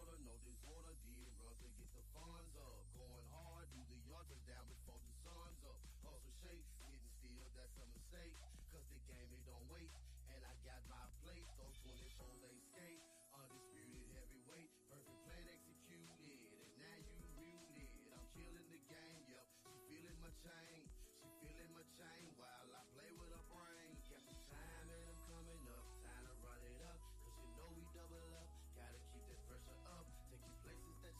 water, no disorder, did run to get the funds up. Going hard, do the yards down before the sun's up. Hustle shake, getting still, that's a mistake. Cause the game, it don't wait. And I got my place, those 24 lane skate. Undisputed heavyweight, perfect plan executed. And now you muted. I'm killing the game, yep. She feeling my chain. She feeling my chain while I play with her brain. Kept the time and I'm coming up. Time to run it up. Cause you know we double up. Gotta keep that pressure up. Take you places that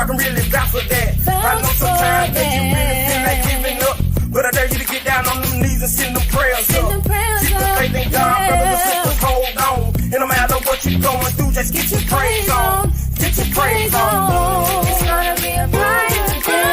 I can really vouch for that. I know sometimes that you really feel like giving up, but I dare you to get down on them knees and send them prayers up. Keep the faith in God, brothers and sisters, hold on. And no matter what you're going through, just get your praise on. Get your praise on. It's gonna be a brighter day.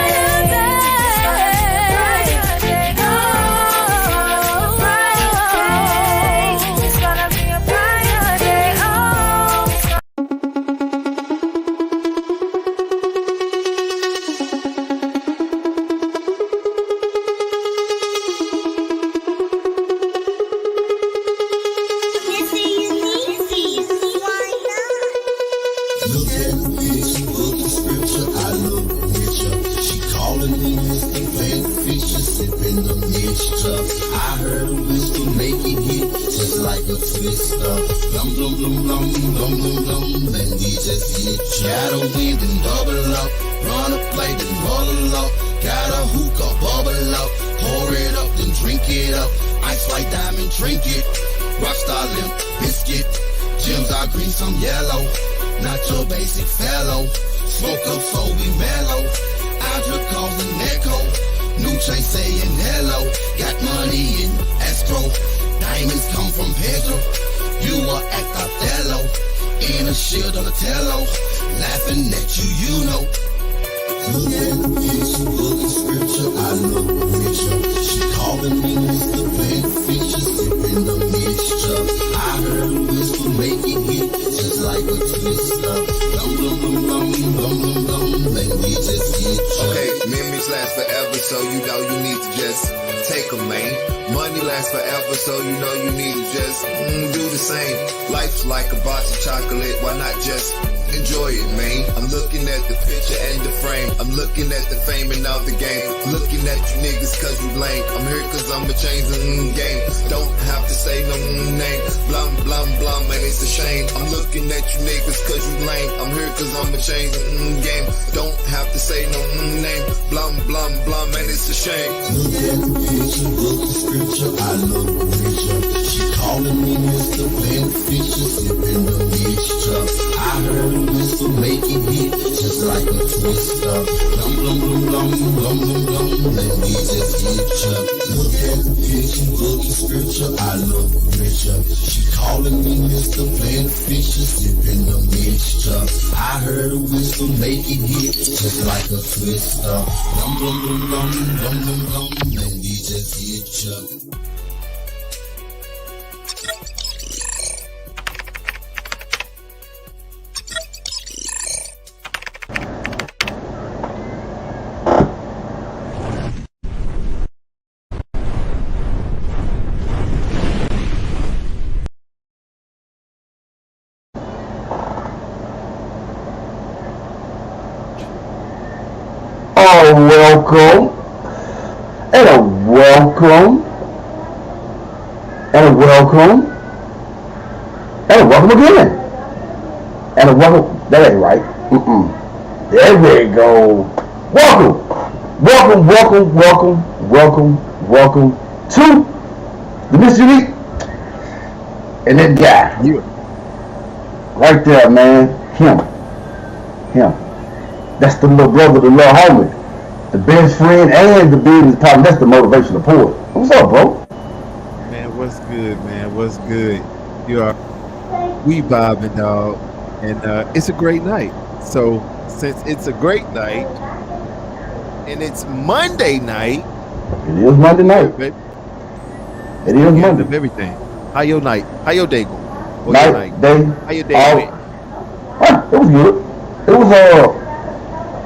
Some yellow, not your basic fellow. Smoke up so we mellow. Algebra causing echo. New Chase saying hello. Got money in escrow. Diamonds come from Pedro. You are at Othello. In a shield on the tello. Laughing at you, you know. Look at the picture, look at scripture, I look richer. She calling me Mr. Big Feature, sipping the mixture. I heard a whisper, make it hit, just like a twister. Dum dum dum dum dum dum dum, then we just hit ya. Okay, memories last forever, so you know you need to just take 'em, man. Money lasts forever, so you know you need to just do the same. Life's like a box of chocolate, why not just enjoy it, man? I'm looking at the picture and the frame. I'm looking at the fame and all the game. Looking at you niggas cause you lame. I'm here cause I'ma change the game. Don't have to say no name. Blum, blum, blum, and it's a shame. I'm looking at you niggas cause you lame. I'm here cause I'ma change the game. Don't have to say no name. Blum, blum, blum, and it's a shame. Look at the picture, look at scripture, I look richer. She calling me Mr. Beneficial, sipping the mixture. I heard a whistle make it hit, just like a twister. Blum, blum, blum, blum, blum, blum, blum, let me just hit ya. Look at the picture, look at scripture, I look richer. She calling me Mr. Beneficial, sipping the mixture. I heard a whistle make it hit, just like a twister. Blum, blum, blum, blum, blum, blum, blum, let me just hit ya. Welcome and a welcome and a welcome and a welcome again and a welcome. That ain't right. There we go. Welcome to the MrUnique and that guy. You. Right there, man. Him. That's the little brother, the little homie. The best friend and the business partner. That's the motivational poet. What's up, bro? Man, what's good, man? What's good? We vibing, dog. And it's a great night. So, since it's a great night, and it's Monday night. It is Monday night. Baby, It is Monday. of everything. How your night? How your day go? Or Night, your night? day. How your day went? It was good. It was,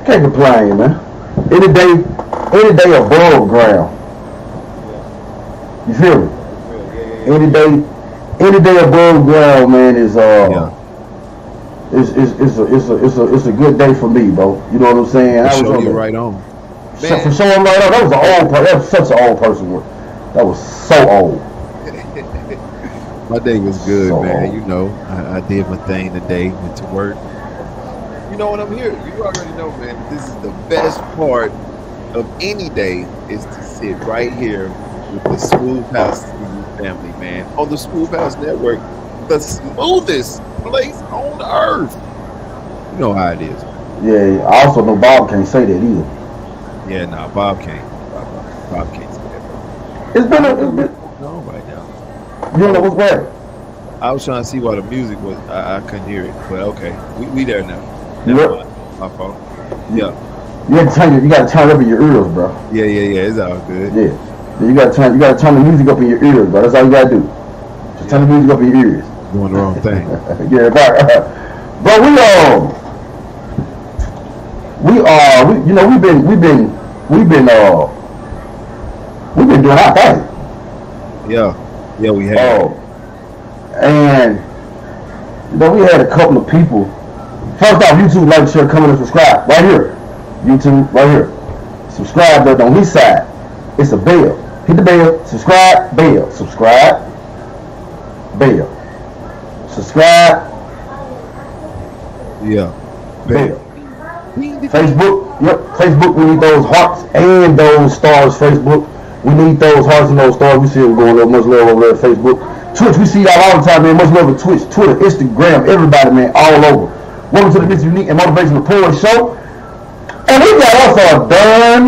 can't complain, man. Any day above ground. You feel me? Any day above ground, man, is it's a good day for me, bro. You know what I'm saying? Show you right on. For showing right on. That was an old person. That was such an old person word. That was so old. My day was good, So man. old. You know, I did my thing today. Went to work. You know what I'm here. You already know, man. This is the best part of any day is to sit right here with the Smooth House family, man. On the Smooth House Network, the smoothest place on earth. You know how it is. Yeah, I also know Bob can't say that either. Yeah, nah, Bob can't. Bob can't say that. It's been No, right now. you don't know what's bad. I was trying to see why the music was. I couldn't hear it, but okay, we there now. You Never up? mind. My fault. Yeah. You gotta turn it up in your ears, bro. Yeah. It's all good. Yeah. You gotta turn the music up in your ears, bro. That's all you gotta do. Just turn the music up in your ears. Doing the wrong thing. Yeah, bro. Bro, we've been doing our thing. Yeah, we have. And we had a couple of people. First off, YouTube, like, share, comment, and subscribe right here. YouTube, right here. Subscribe button on this side. It's a bell. Hit the bell. Subscribe. Bell. Subscribe. Bell. Subscribe. Yeah. Bell. Facebook. Yep. Facebook. We need those hearts and those stars. Facebook. We need those hearts and those stars. We see them going up. Much love over there at Facebook. Twitch. We see that all the time, man. Much love at Twitch, Twitter, Instagram, everybody, man, all over. Welcome to the MrUnique and Motivational Poet Show. And we got us a darn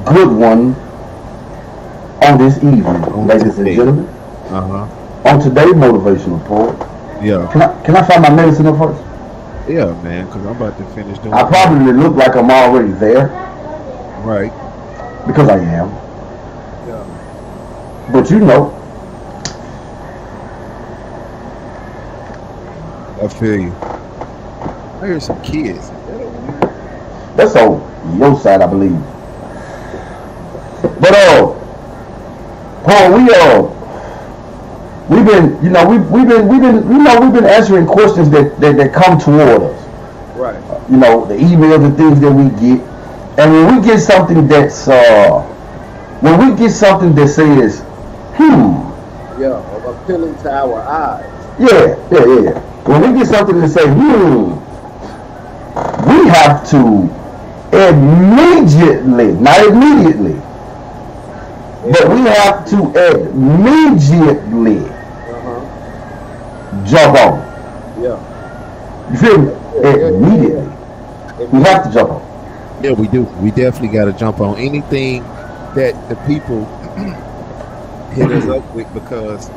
good one on this evening, ladies and gentlemen. On today's Motivational Poet. Yeah. Can I find my medicine up first? Yeah, man, because I'm about to finish doing I probably look like I'm already there. Right. Because I am. Yeah. But you know. I feel you. I hear some kids. That's on your side, I believe. But Paul, we've been answering questions that come toward us. Right. The emails and things that we get, and when we get something that says, Yeah, appealing to our eyes. yeah. When we get something to say, we have to immediately, not immediately, but we have to immediately jump on. Yeah. You feel me? Immediately. We have to jump on. Yeah, we do. We definitely got to jump on anything that the people hit us up with, because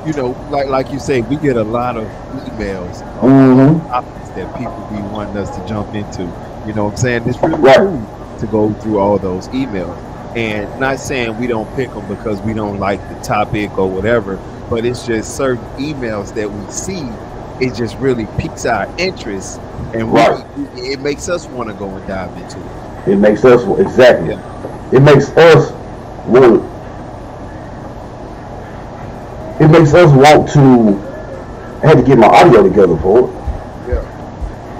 you know, like you say, we get a lot of emails on topics that people be wanting us to jump into. You know what I'm saying? It's really cool to go through all those emails. And not saying we don't pick them because we don't like the topic or whatever, but it's just certain emails that we see, it just really piques our interest, and it makes us want to go and dive into it. It makes us, exactly. Yeah. It makes us want. It makes us want to. I had to get my audio together for it. Yeah.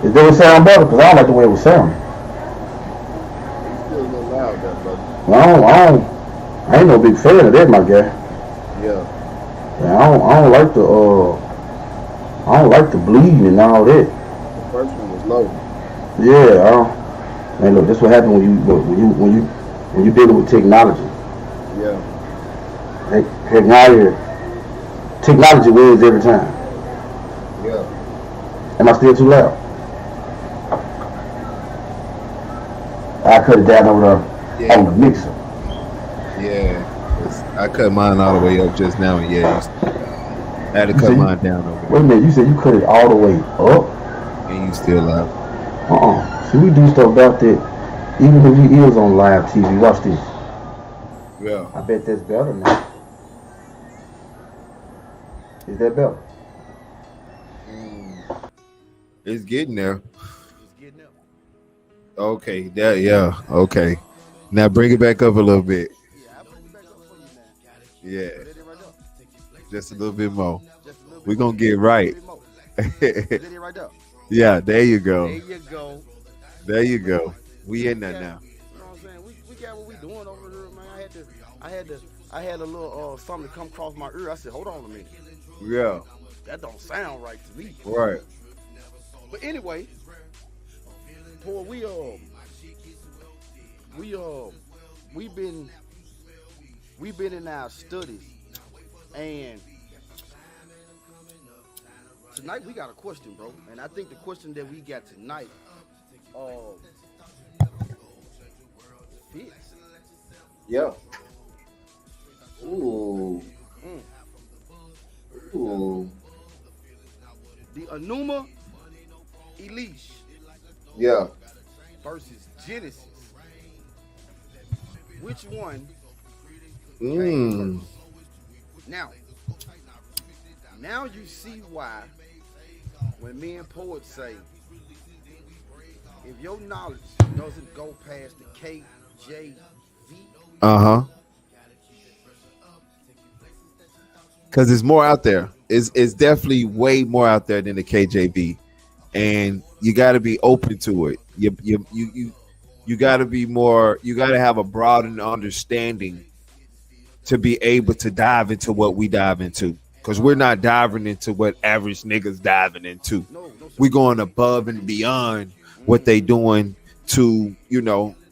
It doesn't sound better because I don't like the way it was sounding. It's still a little loud, there, brother. I ain't no big fan of that, my guy. Yeah. I don't like the bleeding and all that. The first one was low. Yeah. Man, look, this what happened when you dealing with technology. Yeah. Technology wins every time. Yeah. Am I still too loud? I cut it down over there on the mixer. Yeah. I cut mine all the way up just now, and I had to cut mine down over there. Wait a minute, you said you cut it all the way up? And you still loud. See, we do stuff about that. Even if he is on live TV, watch this. Yeah. I bet that's better now. Is that better? It's getting there. Okay, okay. Now bring it back up a little bit. Yeah. Just a little bit more. We're going to get right. Yeah, there you go. There you go. We in there now. You know what I'm saying? We got what we doing over there, man. I had a little something to come across my ear. I said, hold on a minute. Yeah. That don't sound right to me. Right. But anyway, boy, we've been in our studies, and tonight we got a question, bro. And I think the question that we got tonight fits. Yeah. Ooh. Ooh. The Enuma Elish. Yeah. Versus Genesis. Which one? Now you see why when me and poets say, if your knowledge doesn't go past the KJV, because it's more out there. It's definitely way more out there than the KJV, and you got to be open to it. You got to be more. You got to have a broadened understanding to be able to dive into what we dive into. Because we're not diving into what average niggas diving into. We're going above and beyond what they doing to,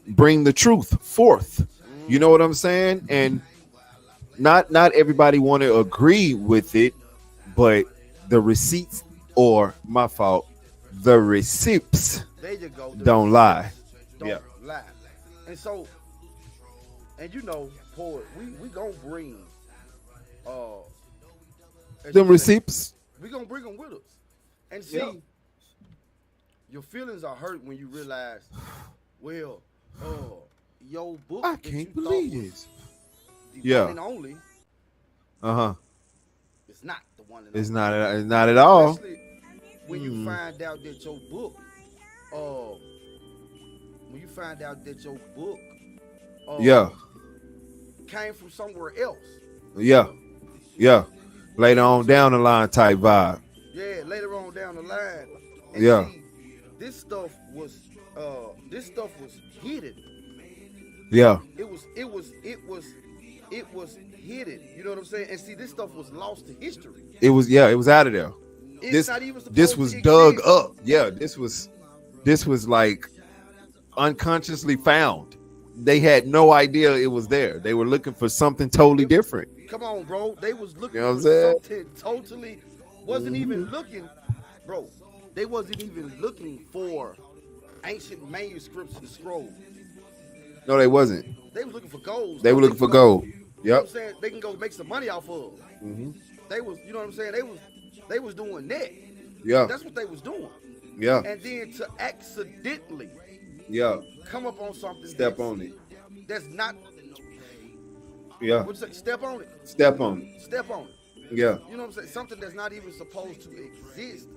bring the truth forth. You know what I'm saying? And not everybody want to agree with it, but the receipts, or my fault, the receipts don't lie. Don't lie. And so, poet, we gonna bring them receipts. We gonna bring them with us. And see, your feelings are hurt when you realize, well, your book. I can't believe this. The one and only. It's not the one and only. It's not at all. Especially when you find out that your book, came from somewhere else. Yeah. Later on down the line type vibe. Yeah, later on down the line. And see, this stuff was hidden. Yeah. It was hidden. You know what I'm saying? And see, this stuff was lost to history. It was out of there. This was dug up. Yeah, this was like unconsciously found. They had no idea it was there. They were looking for something totally different. Come on, bro. They was looking for something totally wasn't even looking, bro. They wasn't even looking for ancient manuscripts and scrolls. No, they wasn't. They was looking for gold. They were looking for gold. You know what Yep. I'm saying? They can go make some money off of. Mm-hmm. They was, you know what I'm saying? They was doing that. Yeah. That's what they was doing. Yeah. And then to accidentally Yeah. come up on something. Step on it. That's not. Yeah. What'd you say? Step on it. Step on it. Step on it. Yeah. You know what I'm saying? Something that's not even supposed to exist,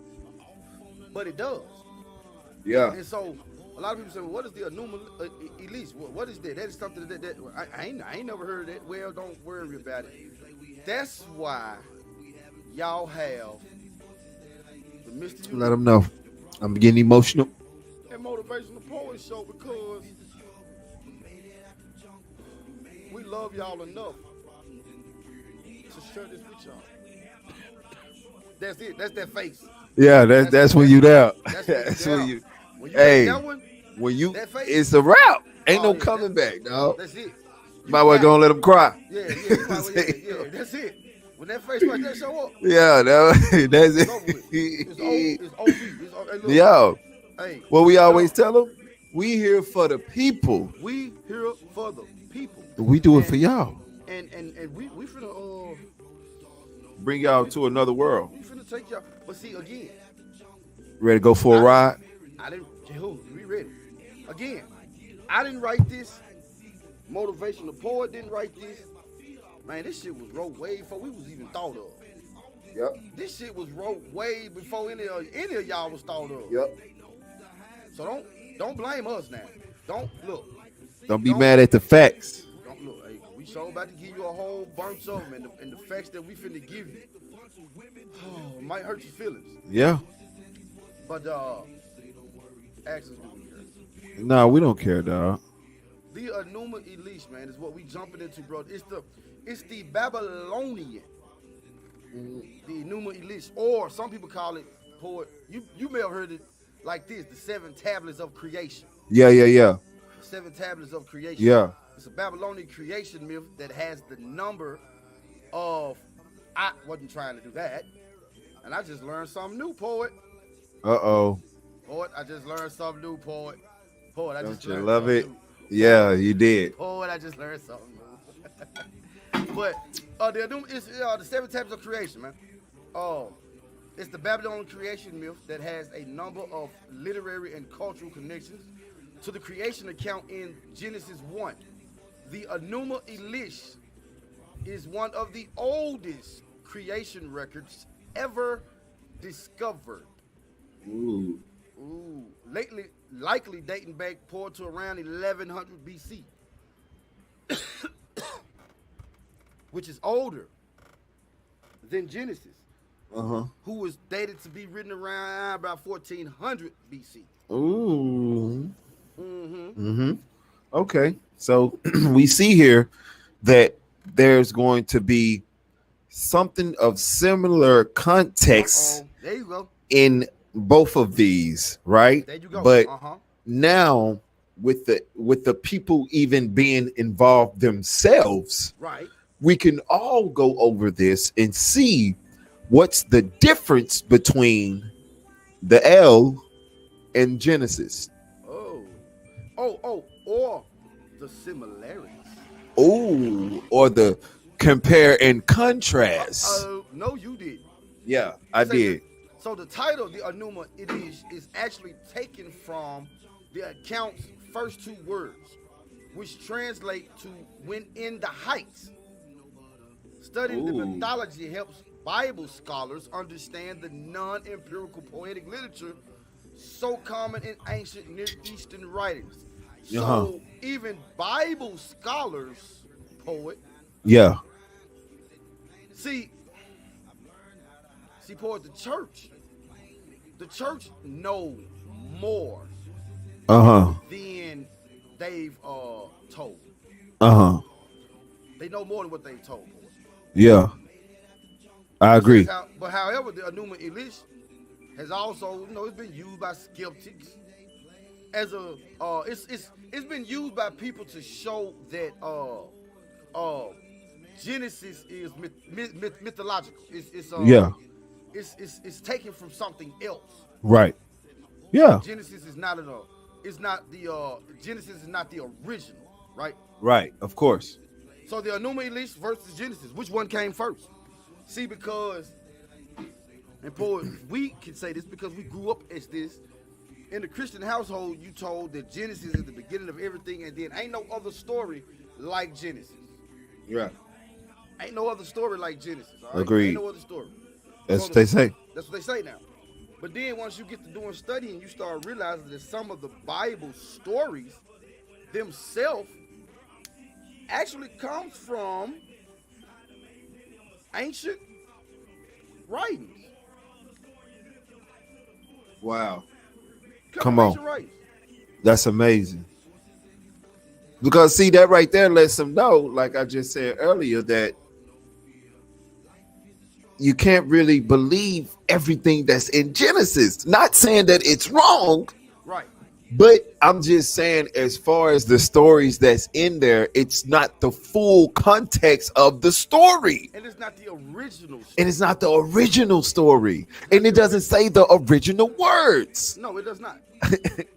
but it does. Yeah. And so a lot of people say, well, "What is the Enuma Elish? What is that? That is something that I ain't never heard of that." Well, don't worry about it. That's why y'all have the Mr. Let them know. I'm getting emotional. and Motivational Poet Show, because we love y'all enough to share this with y'all. That's it. That's that face. Yeah, that's when you there. That's when you. When you Hey, that one, when you, that face. it's a wrap. Ain't Oh, no yeah, coming back, dog. that's it. Might well gonna let them cry. Yeah, that's it. When that face like that show up, Yeah, that's it. it's over with. It's OB. Hey, look, Yo, hey, what we always tell them, we here for the people. we here for the people. We do it for y'all. And we finna Bring y'all to another world. we finna take y'all. But see, again, Ready to go for a ride? I didn't. We ready? Again, I didn't write this. Motivational Poet didn't write this. Man, this shit was wrote way before we was even thought of. Yep. This shit was wrote way before any of y'all was thought of. Yep. So don't blame us now. Don't look. Don't be mad at the facts. Don't look. Hey, we sure about to give you a whole bunch of them, and the facts that we finna give you, it might hurt your feelings. Yeah. But access do we care. No, we don't care, dog. The Enuma Elish, man, is what we jumping into, bro. It's the Babylonian, the Enuma Elish, or some people call it, poet. You may have heard it like this: the 7 tablets of creation. Yeah. 7 tablets of creation. Yeah. It's a Babylonian creation myth that has the number of. I wasn't trying to do that, and I just learned something new, poet. Uh-oh. Poet, I just learned something new, poet. Poet, I Don't just you learned love something it? new. Yeah, you did. Poet, I just learned something new. But it's the 7 tablets of creation, man. It's the Babylonian creation myth that has a number of literary and cultural connections to the creation account in Genesis 1. The Enuma Elish is one of the oldest creation records ever discovered. Ooh. Likely dating back to around 1100 BC, which is older than Genesis, who was dated to be written around about 1400 BC. Ooh. Mm-hmm. Okay. So we see here that there's going to be something of similar context There you go. in both of these, right? There you go. But now with the people even being involved themselves, Right. we can all go over this and see what's the difference between the L and Genesis. Or the similarities. Oh, or the compare and contrast. No, you did. Yeah, I did. So the title, the Enuma Elish, is actually taken from the account's first 2 words, which translate to "when in the heights." Studying the mythology helps Bible scholars understand the non-empirical poetic literature so common in ancient Near Eastern writings. So even Bible scholars, poet. Yeah. See, poet, the church know more than they've told. They know more than what they've told. Yeah. I agree. But however, the Enuma Elish has also, it's been used by skeptics as a it's been used by people to show that Genesis is mythological. it's taken from something else. Right. Yeah. Genesis is not Genesis is not the original, right? Right. Of course. So the Enuma Elish versus Genesis, which one came first? See, because, and Paul, we can say this because we grew up as this. In the Christian household, you told that Genesis is the beginning of everything, and then ain't no other story like Genesis. Yeah. Ain't no other story like Genesis. All right? Agreed. Ain't no other story. That's what they say. That's what they say now. But then once you get to doing studying, you start realizing that some of the Bible stories themselves actually comes from ancient writings. Wow. Come on. Writings. That's amazing. Because see, that right there lets them know, like I just said earlier, that you can't really believe everything that's in Genesis. Not saying that it's wrong. Right. But I'm just saying, as far as the stories that's in there, it's not the full context of the story. And it's not the original story. And it's not the original story. And it doesn't say the original words. No, it does not.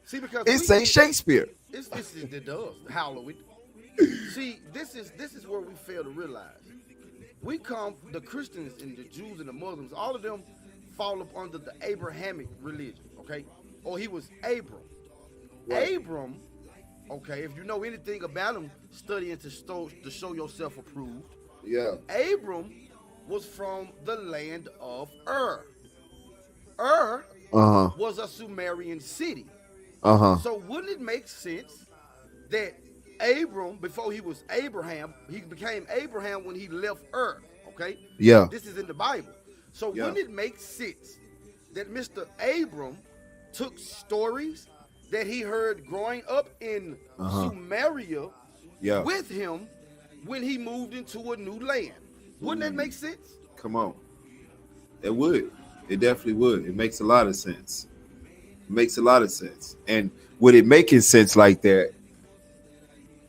See, because it says Shakespeare. It does. Halloween. See, this is where we fail to realize. We come, the Christians and the Jews and the Muslims, all of them fall up under the Abrahamic religion, okay? Or he was Abram. Right. Abram, okay, if you know anything about him, studying to show yourself approved. Yeah. Abram was from the land of Ur. Ur was a Sumerian city. So wouldn't it make sense that Abram, before he was Abraham, he became Abraham when he left Ur, okay? Yeah. This is in the Bible. So wouldn't it make sense that Mr. Abram took stories that he heard growing up in Sumeria with him when he moved into a new land? Wouldn't that make sense? Come on. It would. It definitely would. It makes a lot of sense. It makes a lot of sense. And with it making sense like that,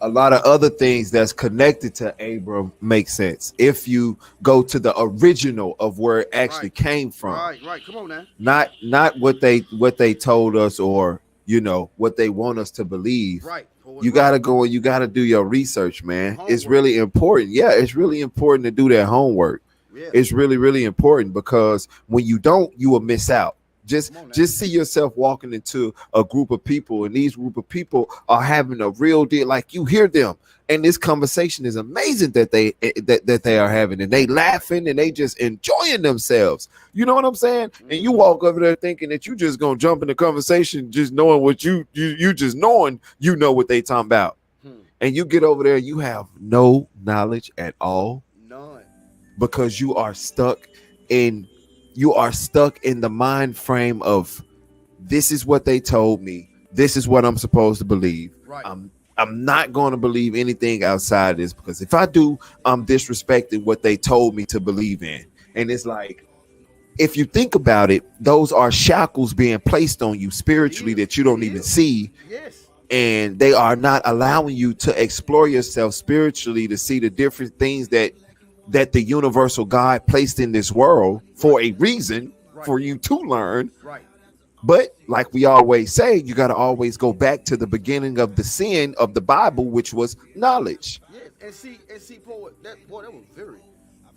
a lot of other things that's connected to Abram make sense if you go to the original of where it actually came from. Right. Come on now. Not what they told us, or you know what they want us to believe. Right. You gotta go and you gotta do your research, man. Homework. It's really important. Yeah, it's really important to do that homework. Yeah. It's really, really important, because when you don't, you will miss out. Just see yourself walking into a group of people, and these group of people are having a real deal. Like, you hear them, and this conversation is amazing that they are having, and they laughing and they just enjoying themselves. You know what I'm saying? And you walk over there thinking that you just gonna jump in the conversation, just knowing what you just knowing you know what they talking about, and you get over there, you have no knowledge at all, none, because you are stuck in the mind frame of, this is what they told me, this is what I'm supposed to believe. Right. I'm not going to believe anything outside this, because if I do, I'm disrespecting what they told me to believe in. And it's like, if you think about it, those are shackles being placed on you spiritually that you don't even see. Yes. And they are not allowing you to explore yourself spiritually, to see the different things that the universal God placed in this world for a reason, for you to learn. Right. But like we always say, you got to always go back to the beginning of the sin of the Bible, which was knowledge. Yeah, and see, Paul, that was very,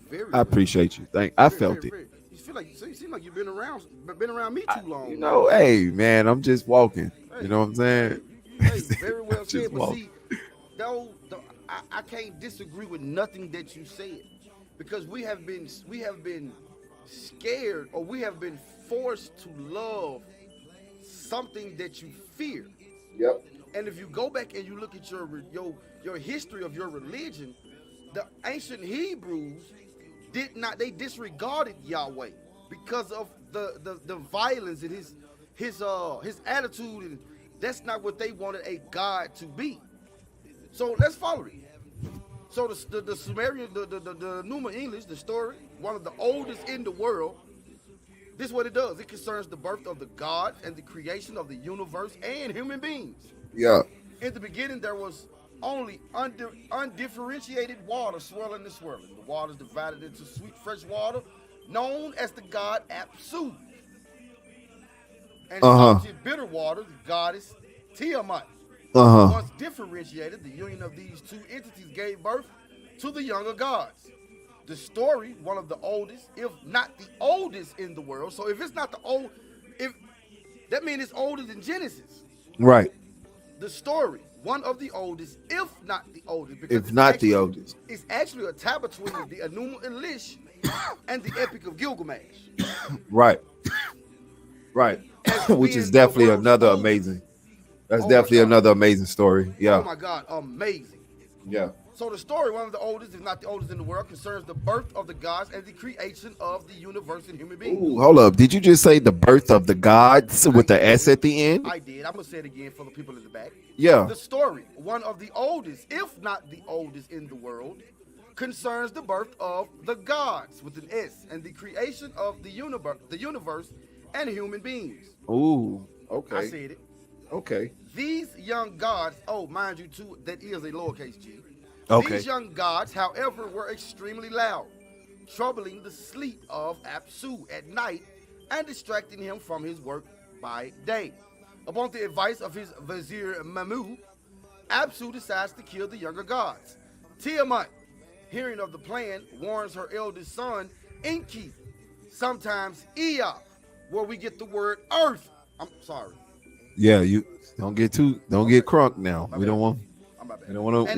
very. I appreciate you. I felt it. You seem like you've been around me too long. You know, hey man, I'm just walking. Hey, you know what I'm saying? Hey, very well said. But see, I can't disagree with nothing that you said, because we have been scared, or we have been forced to love something that you fear. Yep. And if you go back and you look at your history of your religion, the ancient Hebrews they disregarded Yahweh because of the violence and his attitude, and that's not what they wanted a God to be. So let's follow it. So the Sumerian, the Enuma Elish, the story, one of the oldest in the world, this is what it does. It concerns the birth of the gods and the creation of the universe and human beings. Yeah. In the beginning, there was only undifferentiated water swirling and swirling. The water is divided into sweet fresh water, known as the god Apsu. And Uh-huh. bitter water, the goddess Tiamat. Uh-huh. Once differentiated, the union of these two entities gave birth to the younger gods. The story, one of the oldest, if not the oldest in the world. So if it's not the old, if that means it's older than Genesis. Right. The story, one of the oldest, if not the oldest. Because If not the oldest. It's actually a tie between the Enuma Elish and the Epic of Gilgamesh. Right. Right. Which is definitely another amazing. That's definitely another amazing story. Yeah. Oh my God, amazing. Yeah. So the story, one of the oldest, if not the oldest in the world, concerns the birth of the gods and the creation of the universe and human beings. Ooh, hold up. Did you just say the birth of the gods with the S at the end? I did. I'm going to say it again for the people in the back. Yeah. The story, one of the oldest, if not the oldest in the world, concerns the birth of the gods with an S and the creation of the universe and human beings. Ooh, okay. I said it. Okay. These young gods, oh, mind you, too, that is a lowercase g. Okay. These young gods, however, were extremely loud, troubling the sleep of Apsu at night and distracting him from his work by day. Upon the advice of his vizier Mamu, Apsu decides to kill the younger gods. Tiamat, hearing of the plan, warns her eldest son, Enki, sometimes Ea, where we get the word earth. I'm sorry. Yeah, you don't get crunk now. We don't want. We don't want to.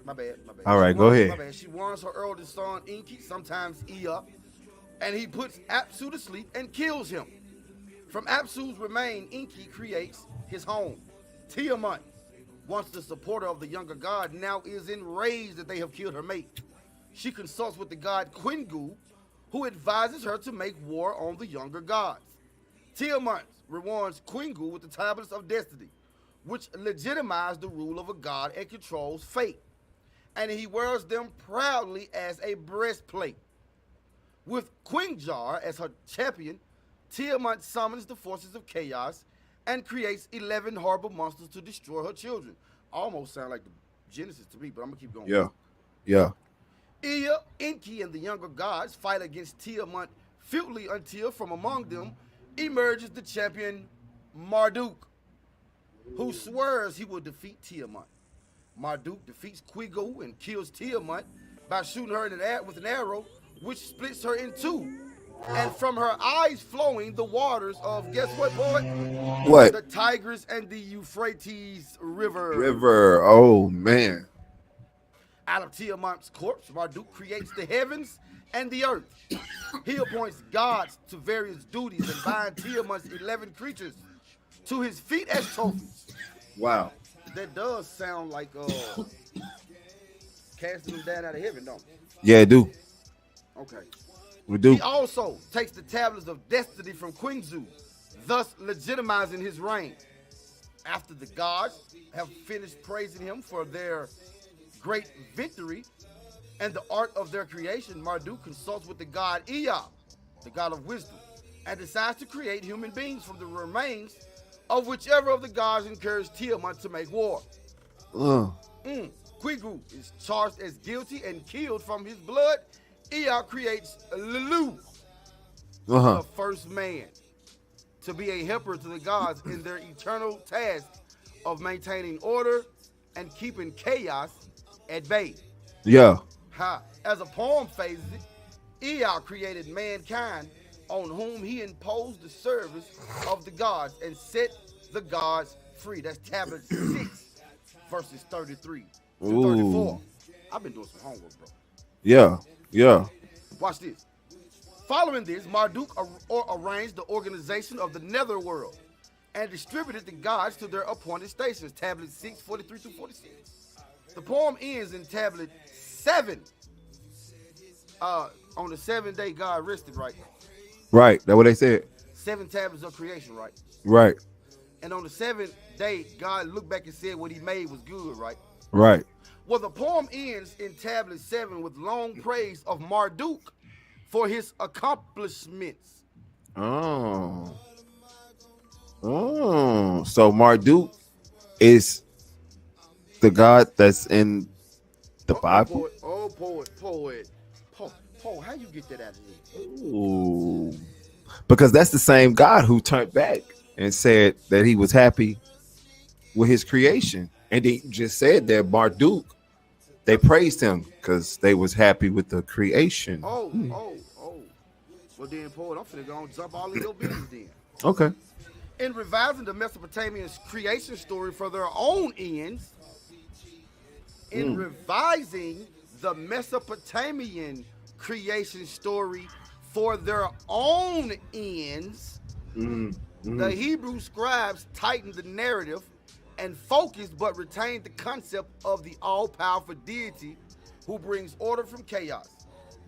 My bad. All right, go ahead. My bad. She warns her eldest son, Enki, sometimes Ea, and he puts Apsu to sleep and kills him. From Apsu's remain, Enki creates his home. Tiamat, once the supporter of the younger god, now is enraged that they have killed her mate. She consults with the god Quingu, who advises her to make war on the younger gods. Tiamat rewards Quingu with the tablets of destiny, which legitimize the rule of a god and controls fate. And he wears them proudly as a breastplate. With Quingjar as her champion, Tiamat summons the forces of chaos and creates 11 horrible monsters to destroy her children. Almost sound like the Genesis to me, but I'm gonna keep going. Yeah. Ea, Enki, and the younger gods fight against Tiamat fiercely until from among them emerges the champion Marduk, who swears he will defeat Tiamat. Marduk defeats Quingu and kills Tiamat by shooting her in the air with an arrow, which splits her in two. And from her eyes flowing the waters of, guess what, boy? What? The Tigris and the Euphrates River. Oh, man. Out of Tiamat's corpse, Marduk creates the heavens and the earth. He appoints gods to various duties and binds Tiamat's 11 creatures to his feet as trophies. Wow. That does sound like casting them down out of heaven, don't it? Yeah, it do. Okay. We do. He also takes the tablets of destiny from Quinzu, thus legitimizing his reign. After the gods have finished praising him for their great victory and the art of their creation, Marduk consults with the god Ea, the god of wisdom, and decides to create human beings from the remains of whichever of the gods encouraged Tiamat to make war. Quingu is charged as guilty and killed. From his blood, Ea creates Lulu, the first man, to be a helper to the gods in their eternal task of maintaining order and keeping chaos at bay. Yeah. As a poem phases it, Ea created mankind, on whom he imposed the service of the gods and set the gods free. That's tablet 6, verses 33 to 34. I've been doing some homework, bro. Yeah. Watch this. Following this, Marduk arranged the organization of the netherworld and distributed the gods to their appointed stations. Tablet 6, 43 through 46. The poem ends in tablet 7. On the 7th day, God rested, right? Right. That's what they said. 7 tablets of creation, right? Right. And on the 7th day, God looked back and said what he made was good, right? Right. Well, the poem ends in tablet 7 with long praise of Marduk for his accomplishments. Oh. So Marduk is the god that's in the Bible? Poet. Paul, how you get that out of here? Ooh. Because that's the same God who turned back and said that he was happy with his creation. And he just said that Marduk, they praised him because they was happy with the creation. Oh. Well then, Paul, I'm finna go and jump all in your business then. Okay. In revising the Mesopotamian creation story for their own ends, in revising the Mesopotamian creation story for their own ends, the Hebrew scribes tightened the narrative and focused but retained the concept of the all-powerful deity who brings order from chaos.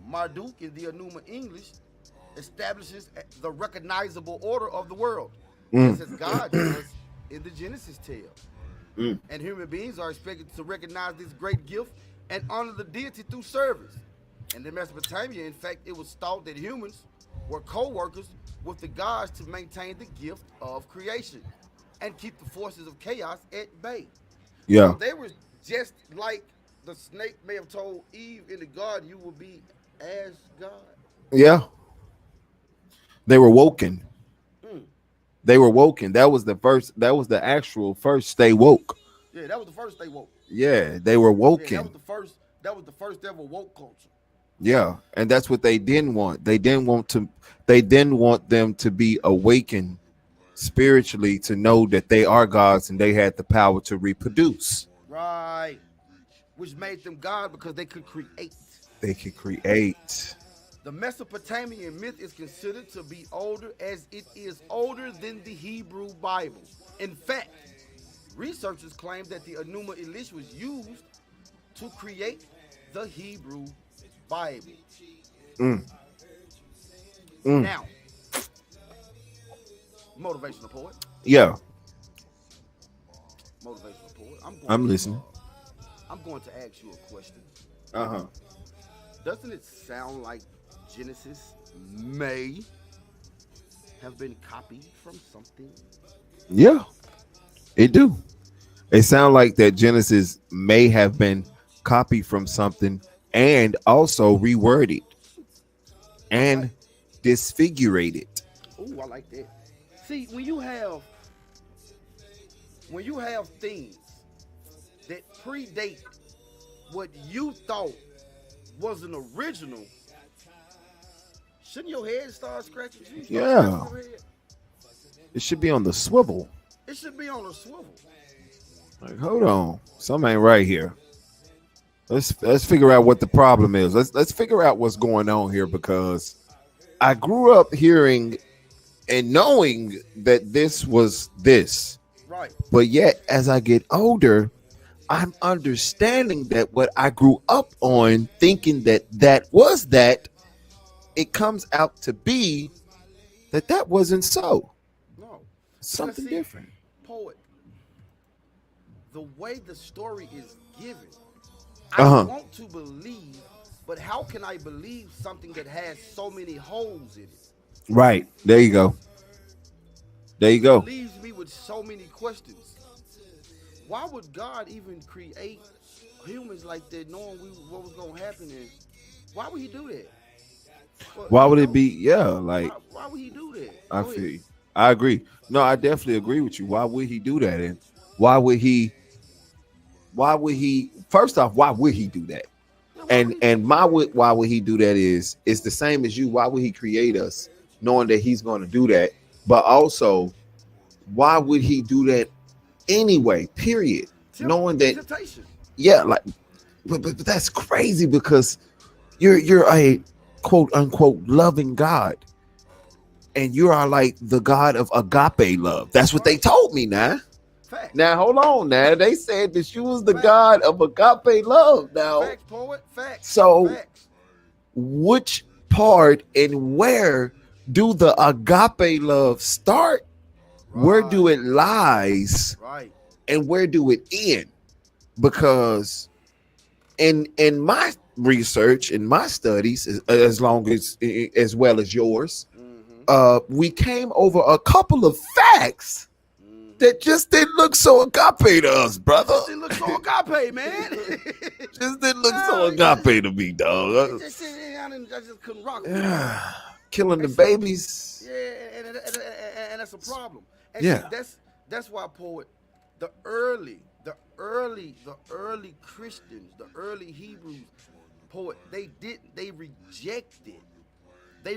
Marduk in the Enuma English establishes the recognizable order of the world, just as God does in the Genesis tale. And human beings are expected to recognize this great gift and honor the deity through service. And in Mesopotamia, in fact, it was thought that humans were co-workers with the gods to maintain the gift of creation and keep the forces of chaos at bay. Yeah. So they were just like the snake may have told Eve in the garden, you will be as God. Yeah. They were woken. They were woken. That was the actual first stay woke. Yeah, that was the first they woke. Yeah, they were woken. Yeah, that was the first ever woke culture. Yeah, and that's what they didn't want. They didn't want them to be awakened spiritually to know that they are gods and they had the power to reproduce. Right. Which made them God because they could create. They could create. The Mesopotamian myth is considered to be older as it is older than the Hebrew Bible. In fact, researchers claim that the Enuma Elish was used to create the Hebrew Bible. Now, motivational poet. Yeah. Motivational poet. I'm listening. I'm going to ask you a question. Uh-huh. Doesn't it sound like Genesis may have been copied from something? Yeah, it do. It sounds like that Genesis may have been copied from something and also reworded and disfigurated. Oh, I like that. See, when you have things that predate what you thought was an original, shouldn't your head start scratching? Yeah. It should be on the swivel. It should be on a swivel. Like, hold on, something ain't right here. Let's figure out what the problem is. Let's figure out what's going on here, because I grew up hearing and knowing that this was this. Right. But yet, as I get older, I'm understanding that what I grew up on, thinking that was that, it comes out to be that wasn't so. No. Something different. Poet, the way the story is given, I want to believe, but how can I believe something that has so many holes in it? Right. There you go. There you go. It leaves me with so many questions. Why would God even create humans like that, knowing what was going to happen? And why would he do that? Well, why would it be? Yeah, like why would he do that? I feel you. I agree. No, I definitely agree with you. Why would he do that? And why would he? First off, why would he do that? Why would he do that is the same as you. Why would he create us knowing that he's going to do that? But also, why would he do that anyway? Period. Knowing that, yeah, like, but that's crazy, because you're a quote unquote loving God, and you are like the God of agape love. That's what they told me. Now hold on. Now they said that you was the God of agape love. Now, facts, poet, facts. So, facts. Which part and where do the agape love start? Right. Where do it lies? Right. And where do it end? Because in my research, in my studies, as well as yours, we came over a couple of facts that just didn't look so agape to us, brother. Just didn't look so agape, man. Just didn't look so agape to me, dog. Just didn't I just couldn't rock with it. Killing the babies. Yeah, and that's a problem. And Yeah. that's why, poet, the early Christians, the early Hebrews, poet, they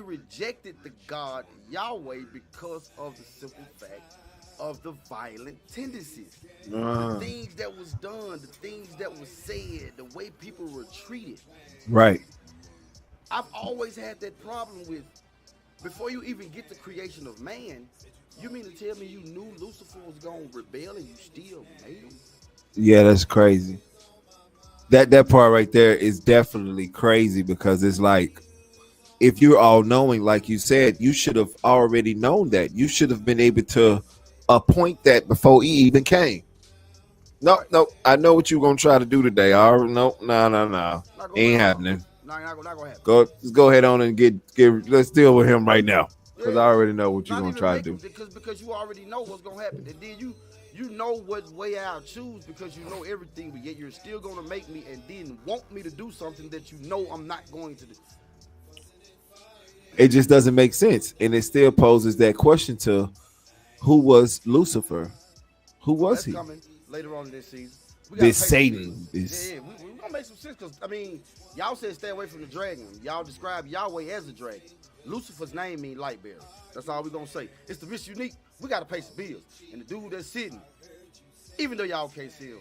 rejected the God Yahweh because of the simple fact of the violent tendencies. The things that was done, the things that was said, the way people were treated. Right. I've always had that problem with, before you even get the creation of man, you mean to tell me you knew Lucifer was going to rebel and you still made him? Yeah, that's crazy. That part right there is definitely crazy, because it's like, if you're all knowing, like you said, you should have already known that. You should have been able to appoint that before he even came. No, I know what you're gonna try to do today. No. Ain't happening. Not gonna happen. Let's go ahead on and get let's deal with him right now. Because I already know what you're gonna try to do. Because you already know what's gonna happen. And then you know what way I'll choose, because you know everything, but yet you're still gonna make me and then want me to do something that you know I'm not going to do. It just doesn't make sense. And it still poses that question to, who was Lucifer? Who was he? Coming later on in this season. This Satan. Yeah, we're gonna make some sense, because I mean, y'all said stay away from the dragon. Y'all describe Yahweh as a dragon. Lucifer's name means light bearer. That's all we're gonna say. It's the MrUnique. We gotta pay some bills. And the dude that's sitting, even though y'all can't see him,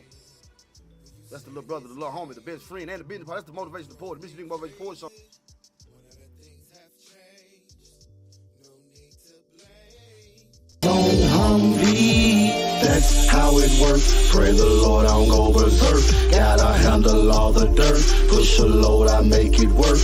that's the little brother, the little homie, the best friend, and the business partner. That's the motivational poet, the MrUnique Motivational Poet Show. That's how it works. Pray the Lord, I don't go berserk. Gotta handle all the dirt. Push a load, I make it work.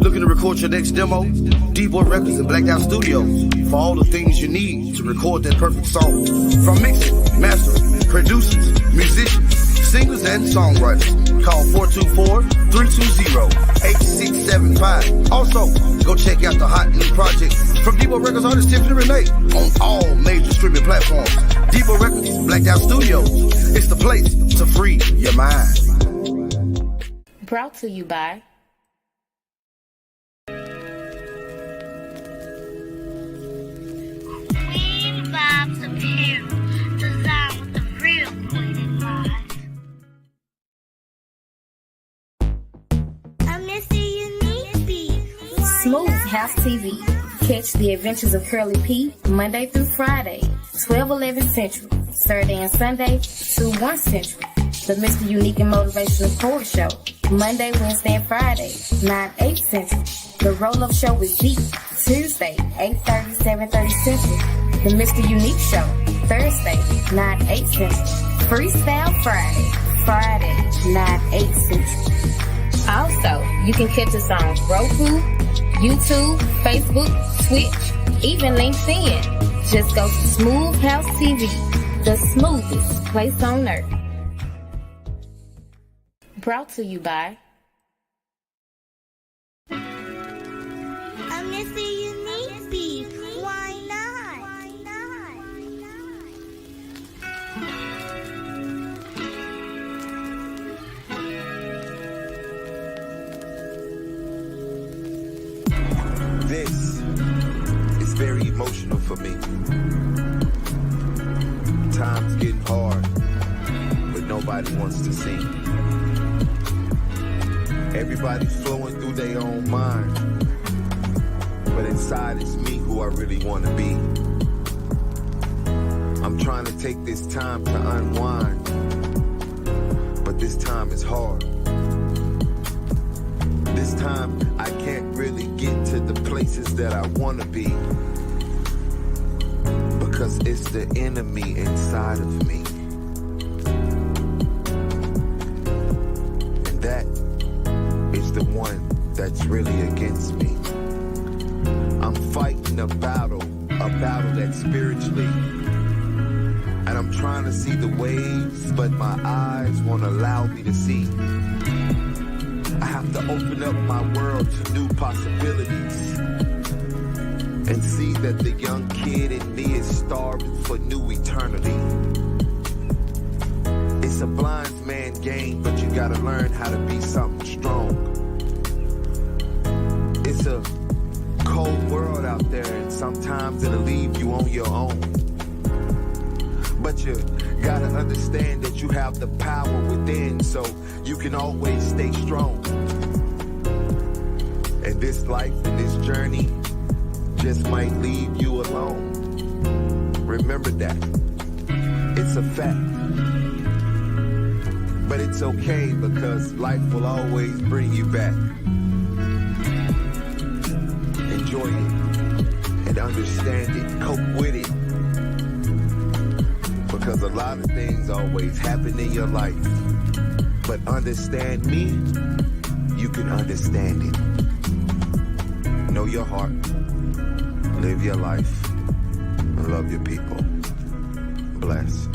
Looking to record your next demo? DBoy Records and Blacked Out Studios for all the things you need to record that perfect song. From mixing, mastering, producers, musicians, singers, and songwriters. Call 424-320-8675. Also, go check out the hot new project from DBoy Records artist Tiffany Renee on all major streaming platforms. DBoy Records, Blacked Out Studios. It's the place to free your mind. Brought to you by Queen Vibes Apparel, designed with the real queen in mind. I'm MrUnique beat. Smooth House TV. Catch the adventures of Curly P Monday through Friday, 12-11 Central, Saturday and Sunday, 2-1 Central. The MrUnique and Motivational Poet Show, Monday, Wednesday, and Friday, 9-8 Central. The Roll-Up Show with Deep, Tuesday, 8:30, 7:30 Central. The MrUnique Show, Thursday, 9-8 Central. Freestyle Friday, 9-8 Central. Also, you can catch us on Roku, YouTube, Facebook, Twitch, even LinkedIn. Just go to Smooth House TV, the smoothest place on earth. Brought to you by I'm MrUnique beat. Why not? This is very emotional for me. Time's getting hard, but nobody wants to see. Everybody's flowing through their own mind, but inside it's me who I really want to be. I'm trying to take this time to unwind, but this time is hard. This time I can't really get to the places that I want to be, because it's the enemy inside of me. And that is the one that's really against me. I'm fighting a battle that's spiritually. And I'm trying to see the waves, but my eyes won't allow me to see. I have to open up my world to new possibilities and see that the young kid in me is starving for new eternity. It's a blind man game, but you gotta learn how to be something strong. It's a cold world out there, and sometimes it'll leave you on your own. But you gotta understand that you have the power within, so you can always stay strong. And this life and this journey just might leave you alone. Remember that. It's a fact. But it's okay, because life will always bring you back. Enjoy it and understand it. Cope with it. Because a lot of things always happen in your life. But understand me, you can understand it. Know your heart. Live your life. And love your people. Bless.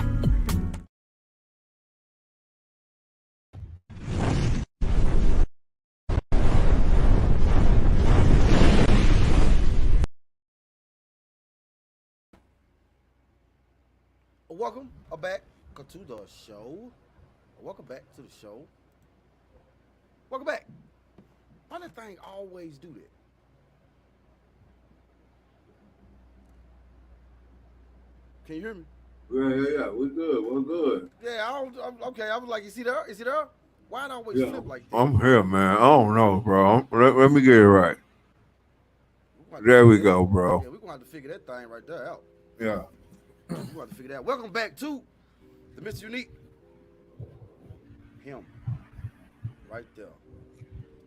Welcome back to the show. Welcome back to the show. Welcome back. Why that thing always do that? Can you hear me? Yeah. We're good. Yeah, I'm okay. I was like, is he there? Is he there? Why it always flip like that? I'm here, man. I don't know, bro. Let me get it right. There we go, bro. Yeah, we're gonna have to figure that thing right there out. Yeah. We're gonna have to figure that out. Welcome back to the MrUnique. Him. Right there.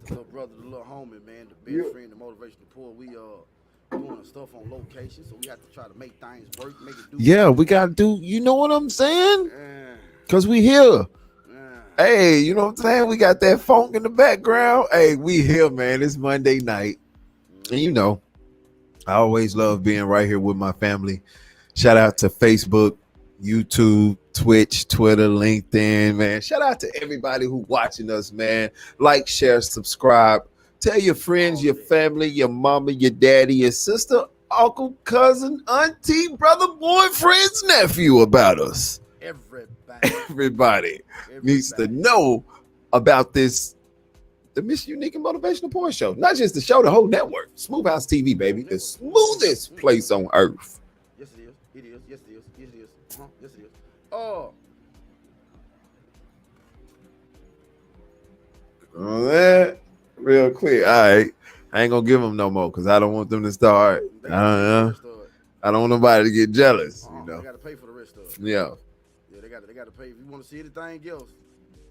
The little brother, the little homie, man, the best friend, the motivational poor. We doing the stuff on location, so we have to try to make things work, make it do. Yeah, we gotta do, you know what I'm saying? Cause we here. Hey, you know what I'm saying? We got that funk in the background. Hey, we here, man. It's Monday night. And you know, I always love being right here with my family. Shout out to Facebook, YouTube, Twitch, Twitter, LinkedIn, man. Shout out to everybody who watching us, man. Like, share, subscribe. Tell your friends, your family, your mama, your daddy, your sister, uncle, cousin, auntie, brother, boyfriend's nephew about us. Everybody needs to know about this, the MrUnique and Motivational Porn Show. Not just the show, the whole network. Smooth House TV, baby. The smoothest place on earth. Yes, it is. It is. Yes, it is. Yes, it is. Yes, it is. Oh. That real quick. All right. I ain't gonna give them no more because I don't want them to start. I don't want nobody to get jealous. You know. They gotta pay for the rest of it. Yeah. Yeah, they gotta pay. If you want to see anything else,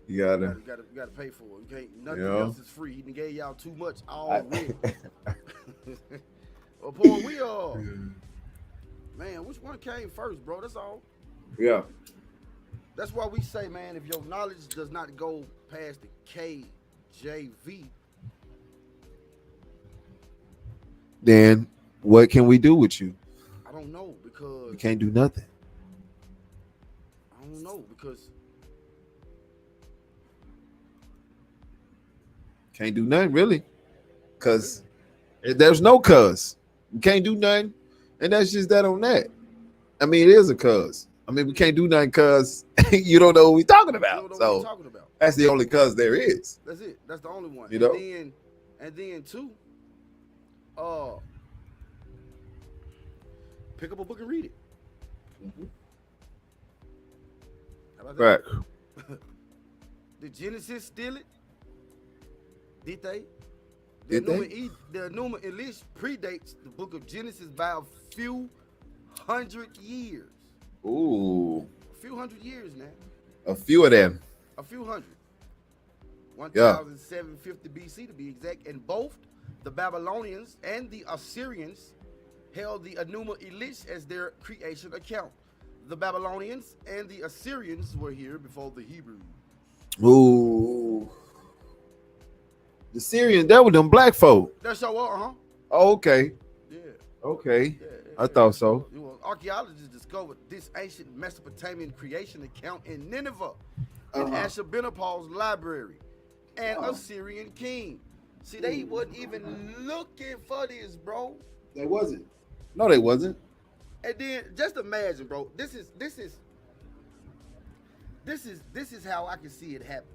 you gotta pay for it. You can't. Nothing else is free. He done gave y'all too much already. Well, boy, we man, which one came first, bro? That's all. Yeah. That's why we say, man, if your knowledge does not go past the KJV, then what can we do with you? I don't know, because we can't do nothing. I don't know, because can't do nothing really, because there's no cuz. We can't do nothing, and that's just that on that. I mean, it is a cuz. I mean, we can't do nothing because you don't know what we're talking about. So that's the only cuz there is. That's it. That's the only one. You know? And then too, pick up a book and read it. How about that? Right. Did Genesis steal it? Did they? The Enuma Elish predates the book of Genesis by a few hundred years. Ooh. A few hundred years now. A few of them. A few hundred. 1750 BC to be exact. And both the Babylonians and the Assyrians held the Enuma Elish as their creation account. The Babylonians and the Assyrians were here before the Hebrews. Ooh. The Syrians, that were them black folk. That's so Oh, okay. Yeah. Okay. Yeah. I thought so. Archaeologists discovered this ancient Mesopotamian creation account in Nineveh, in Ashurbanipal's library, and Assyrian king. See, they wasn't even looking for this, bro. They wasn't. No, they wasn't. And then just imagine, bro. This is how I can see it happen.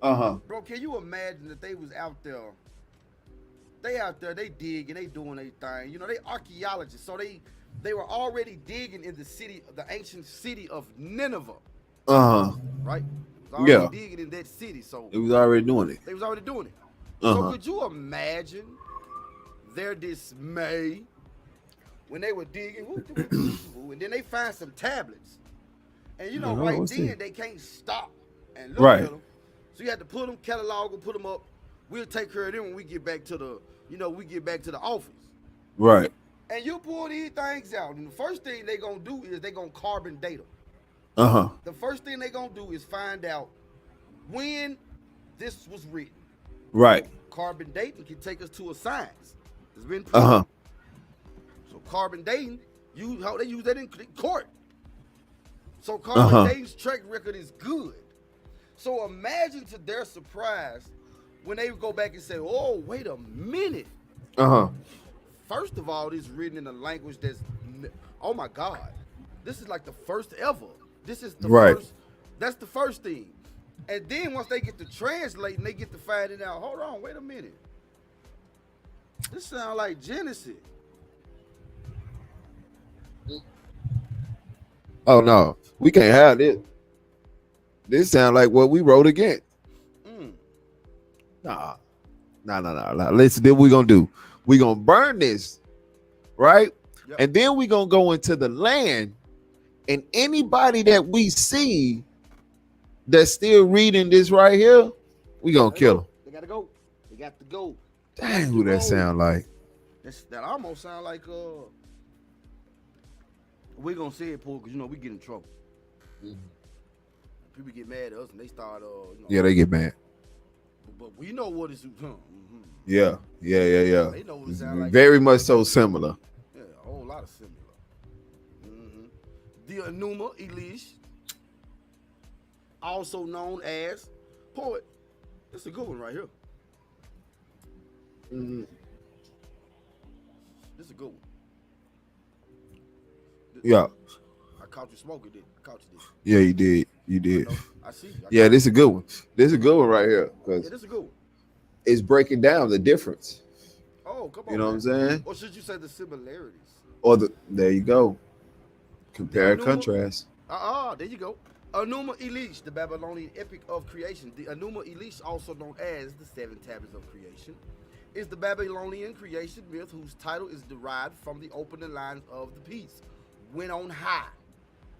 Bro, can you imagine that they was out there? They dig and they doing their thing. You know, they archaeologists, so they were already digging in the ancient city of Nineveh. Right? Yeah. Digging in that city, so It was already doing it. they was already doing it. So could you imagine their dismay when they were digging, and then they find some tablets, and you know, right then they can't stop and look at them. So you had to put them, catalog them, put them up. We'll take care of them when we get back to the office. Right. And you pull these things out, and the first thing they gonna do is they gonna carbon date them. The first thing they gonna do is find out when this was written. Right. Carbon dating can take us to a science. It's been proven. So carbon dating, they use that in court. So carbon dating's track record is good. So imagine to their surprise when they go back and say, "Oh, wait a minute." First of all, it's written in a language that's, oh my God, this is like the first ever. This is the first. That's the first thing. And then once they get to translating, they get to finding out, hold on, wait a minute. This sounds like Genesis. Oh no, we can't have this. This sounds like what we wrote again. Nah. Listen, then we gonna do. We gonna burn this, right? Yep. And then we gonna go into the land, and anybody that we see that's still reading this right here, we gonna kill them. They gotta go. They got to go. Dang, who that sound like? That almost sound like we gonna say it, Paul, because you know we get in trouble. People get mad at us and they start Yeah, they get mad. But we know what it's Yeah. They know what it sound like. Very much so similar. Yeah, a whole lot of similar. The Enuma Elish, also known as Poet. It's a good one right here. This is a good one. Yeah. I caught you smoking it. I caught you this. Yeah, you did. You did. I see. Yeah, this is a good one. This is a good one right here. Yeah, this is a good one. It's breaking down the difference. Oh, come on. You know what I'm saying? Or should you say the similarities? Or there you go. Compare and contrast. There you go. Enuma Elish, the Babylonian epic of creation. The Enuma Elish, also known as the Seven Tablets of Creation, is the Babylonian creation myth whose title is derived from the opening lines of the piece, "When on high."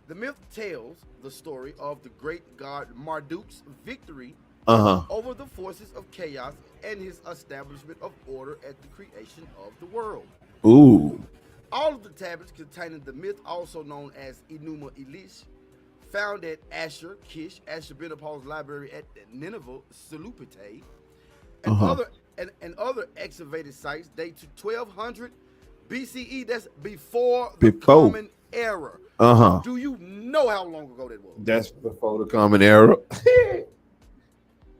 The myth tells the story of the great god Marduk's victory over the forces of chaos and his establishment of order at the creation of the world. Ooh. All of the tablets containing the myth, also known as Enuma Elish, found at Ashurbanipal's library at Nineveh, Seleucid, and other excavated sites date to 1200 BCE. That's before the Common Era. Do you know how long ago that was? That's before the Common Era.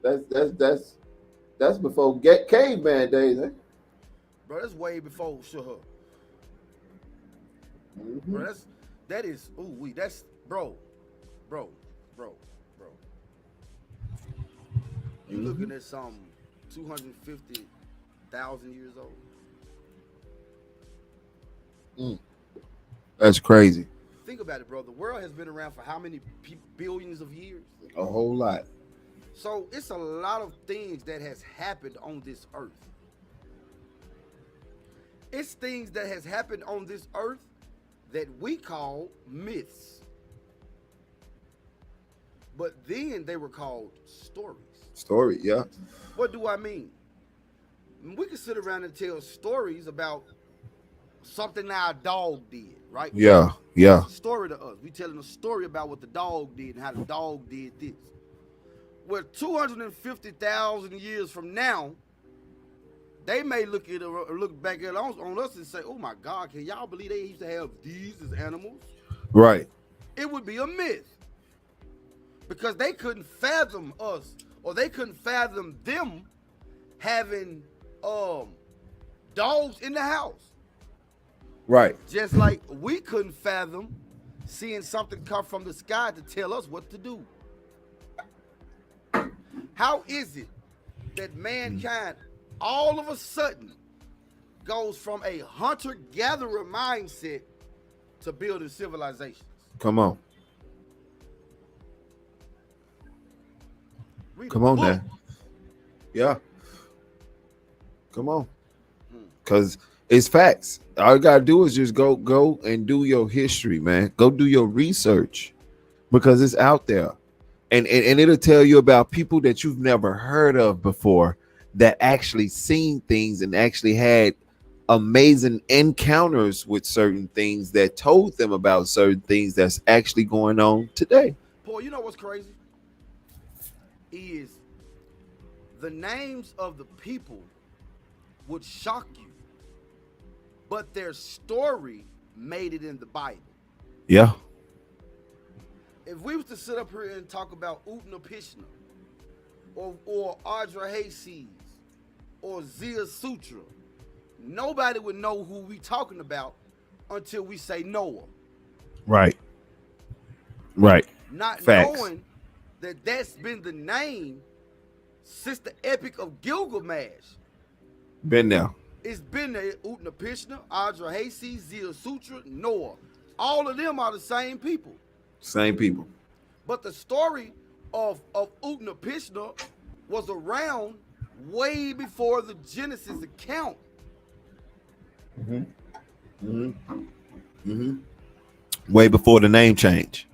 That's before caveman days, eh? Bro, that's way before Shahar. Bro, that's bro. You looking at some 250,000 years old. That's crazy. Think about it, bro. The world has been around for how many billions of years? A whole lot. So it's a lot of things that has happened on this earth. It's things that has happened on this earth that we call myths. But then they were called stories. Story, yeah. What do I mean? We can sit around and tell stories about something our dog did, right? Yeah. It's a story to us. We telling a story about what the dog did and how the dog did this. Well, 250,000 years from now, they may look back at on us and say, "Oh my God, can y'all believe they used to have these as animals?" Right. It would be a myth because they couldn't fathom us, or they couldn't fathom them having dogs in the house. Right. Just like we couldn't fathom seeing something come from the sky to tell us what to do. How is it that mankind all of a sudden goes from a hunter-gatherer mindset to building civilizations? Come on. Read Come a on book. now. Yeah. Come on. Because it's facts. All you gotta do is just go and do your history, man. Go do your research because it's out there. And it'll tell you about people that you've never heard of before that actually seen things and actually had amazing encounters with certain things that told them about certain things that's actually going on today. Paul, you know what's crazy? Is the names of the people would shock you, but their story made it in the Bible. Yeah. If we was to sit up here and talk about Utnapishtim or Ardra Hayseeds or Zia Sutra, nobody would know who we talking about until we say Noah. Right. Right. Not Facts. knowing that that's been the name since the Epic of Gilgamesh. Been there. It's been there. Utnapishtim, Ardra Hayseeds, Zia Sutra, Noah. All of them are the same people. Same people. But the story of Utnapishtim was around way before the Genesis account. Way before the name change.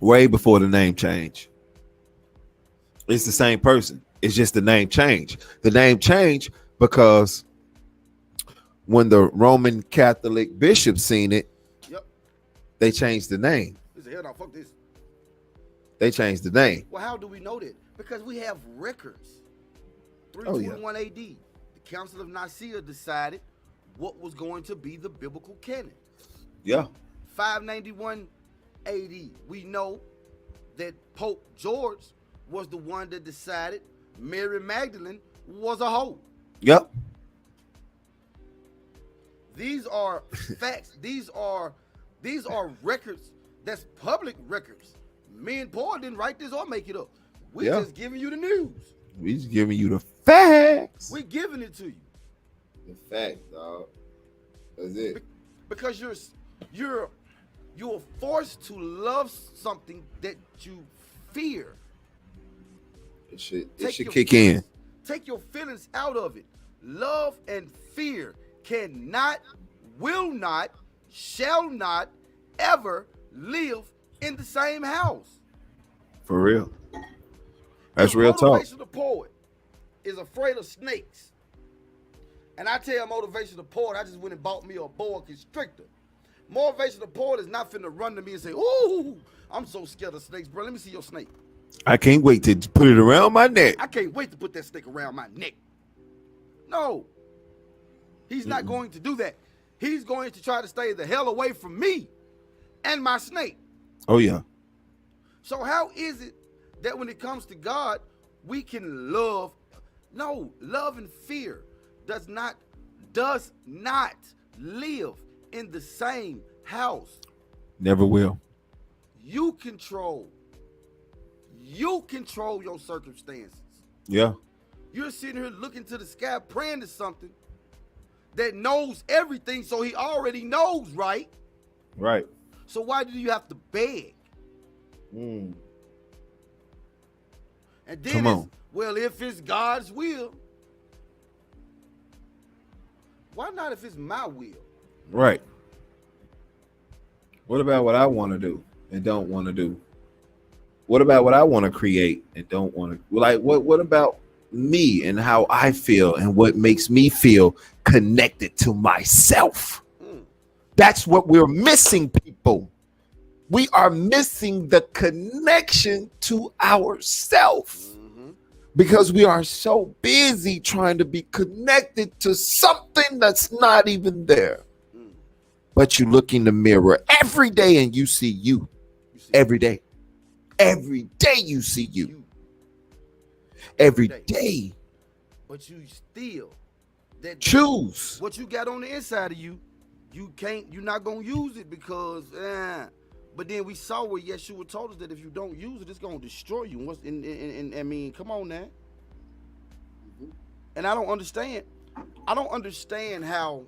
Way before the name change. It's the same person. It's just the name change. The name change because when the Roman Catholic bishops seen it, they changed the name. They said, hell no, fuck this. They changed the name. Well, how do we know that? Because we have records. Oh, yeah. 321 AD, the Council of Nicaea decided what was going to be the biblical canon. Yeah. 591 AD, we know that Pope George was the one that decided Mary Magdalene was a hoe. Yep. These are facts. These are records. That's public records. Me and Paul didn't write this or make it up. We just giving you the news. We just giving you the facts. We giving it to you. The facts, dog. That's it. Because you're forced to love something that you fear. It should kick in. Take your feelings out of it. Love and fear cannot, will not, shall not ever live in the same house. For real. That's real talk. Motivational poet is afraid of snakes. And I tell motivational poet, I just went and bought me a boa constrictor. Motivational poet is not finna run to me and say, ooh, I'm so scared of snakes, bro. Let me see your snake. I can't wait to put it around my neck. I can't wait to put that snake around my neck. No. He's not going to do that. He's going to try to stay the hell away from me and my snake. Oh, yeah. So how is it that when it comes to God, we can love? No, love and fear does not live in the same house. Never will. You control your circumstances. Yeah. You're sitting here looking to the sky, praying to something that knows everything, so he already knows, right? Right. So why do you have to beg? Mm. And then Come on. Well, if it's God's will, why not if it's my will? Right. What about what I want to do and don't want to do? What about what I want to create and don't want to? Like, what about me and how I feel and what makes me feel connected to myself? That's what we're missing, people. We are missing the connection to ourselves because we are so busy trying to be connected to something that's not even there. But you look in the mirror every day and you see you. Every day. Every day you see you. Every day. But you still choose what you got on the inside of you. You're not gonna use it because But then we saw where Yeshua told us that if you don't use it, it's gonna destroy you. And I mean, come on now. And I don't understand. I don't understand how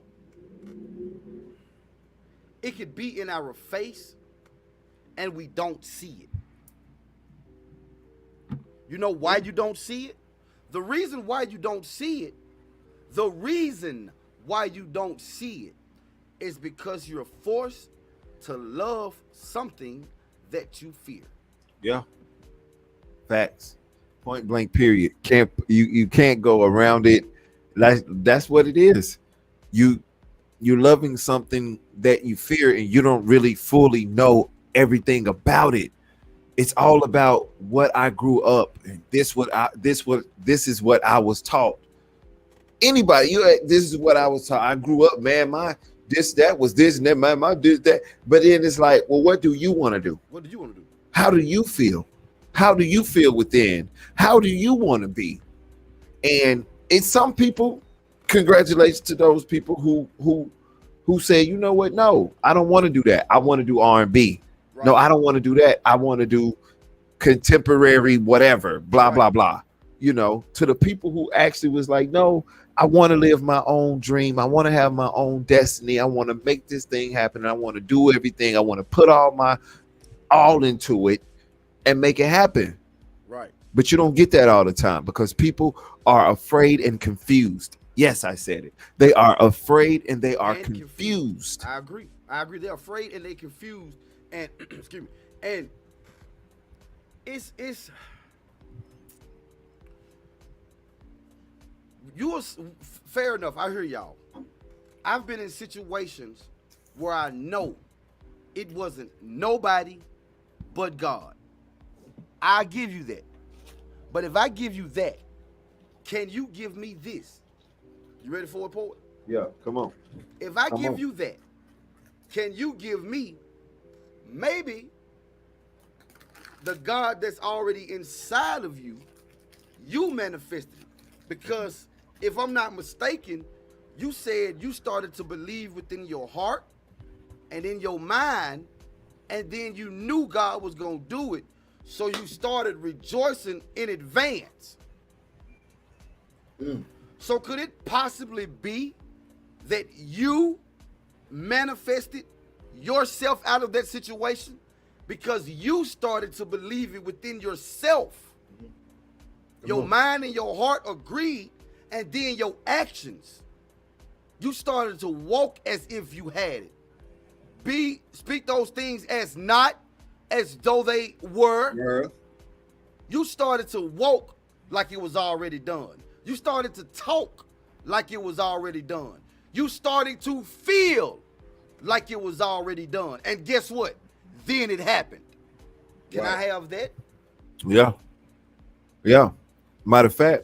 it could be in our face and we don't see it. You know why you don't see it? The reason why you don't see it, is because you're forced to love something that you fear. Yeah. Facts. Point blank period. You can't go around it. That's what it is. You're loving something that you fear and you don't really fully know everything about it. It's all about what I grew up and this is what I was taught. Anybody, this is what I was taught. I grew up, man. My this, that was this, and that, my this, that. But then it's like, well, what do you want to do? What do you want to do? How do you feel? How do you feel within? How do you want to be? And it's some people, congratulations to those people who say, you know what? No, I don't want to do that. I want to do R&B. Right. No, I don't want to do that. I want to do contemporary, whatever, blah, blah, blah. You know, to the people who actually was like, no, I want to live my own dream. I want to have my own destiny. I want to make this thing happen. I want to do everything. I want to put all into it and make it happen. Right. But you don't get that all the time because people are afraid and confused. Yes, I said it. They are afraid and they are confused. I agree. They're afraid and they're confused. And excuse me. And it's fair enough. I hear y'all. I've been in situations where I know it wasn't nobody but God. I give you that. But if I give you that, can you give me this? You ready for it, poet? Yeah, come on. If I give you that, can you give me maybe the God that's already inside of you? You manifested it. Because if I'm not mistaken, you said you started to believe within your heart and in your mind, and then you knew God was going to do it. So you started rejoicing in advance. So could it possibly be that you manifested yourself out of that situation because you started to believe it within yourself? Your mind and your heart agreed, and then your actions, you started to walk as if you had it. Speak those things as not as though they were. Yeah. You started to walk like it was already done. You started to talk like it was already done. You started to feel like it was already done. And guess what? Then it happened. Can I have that? Yeah. Yeah. Matter of fact,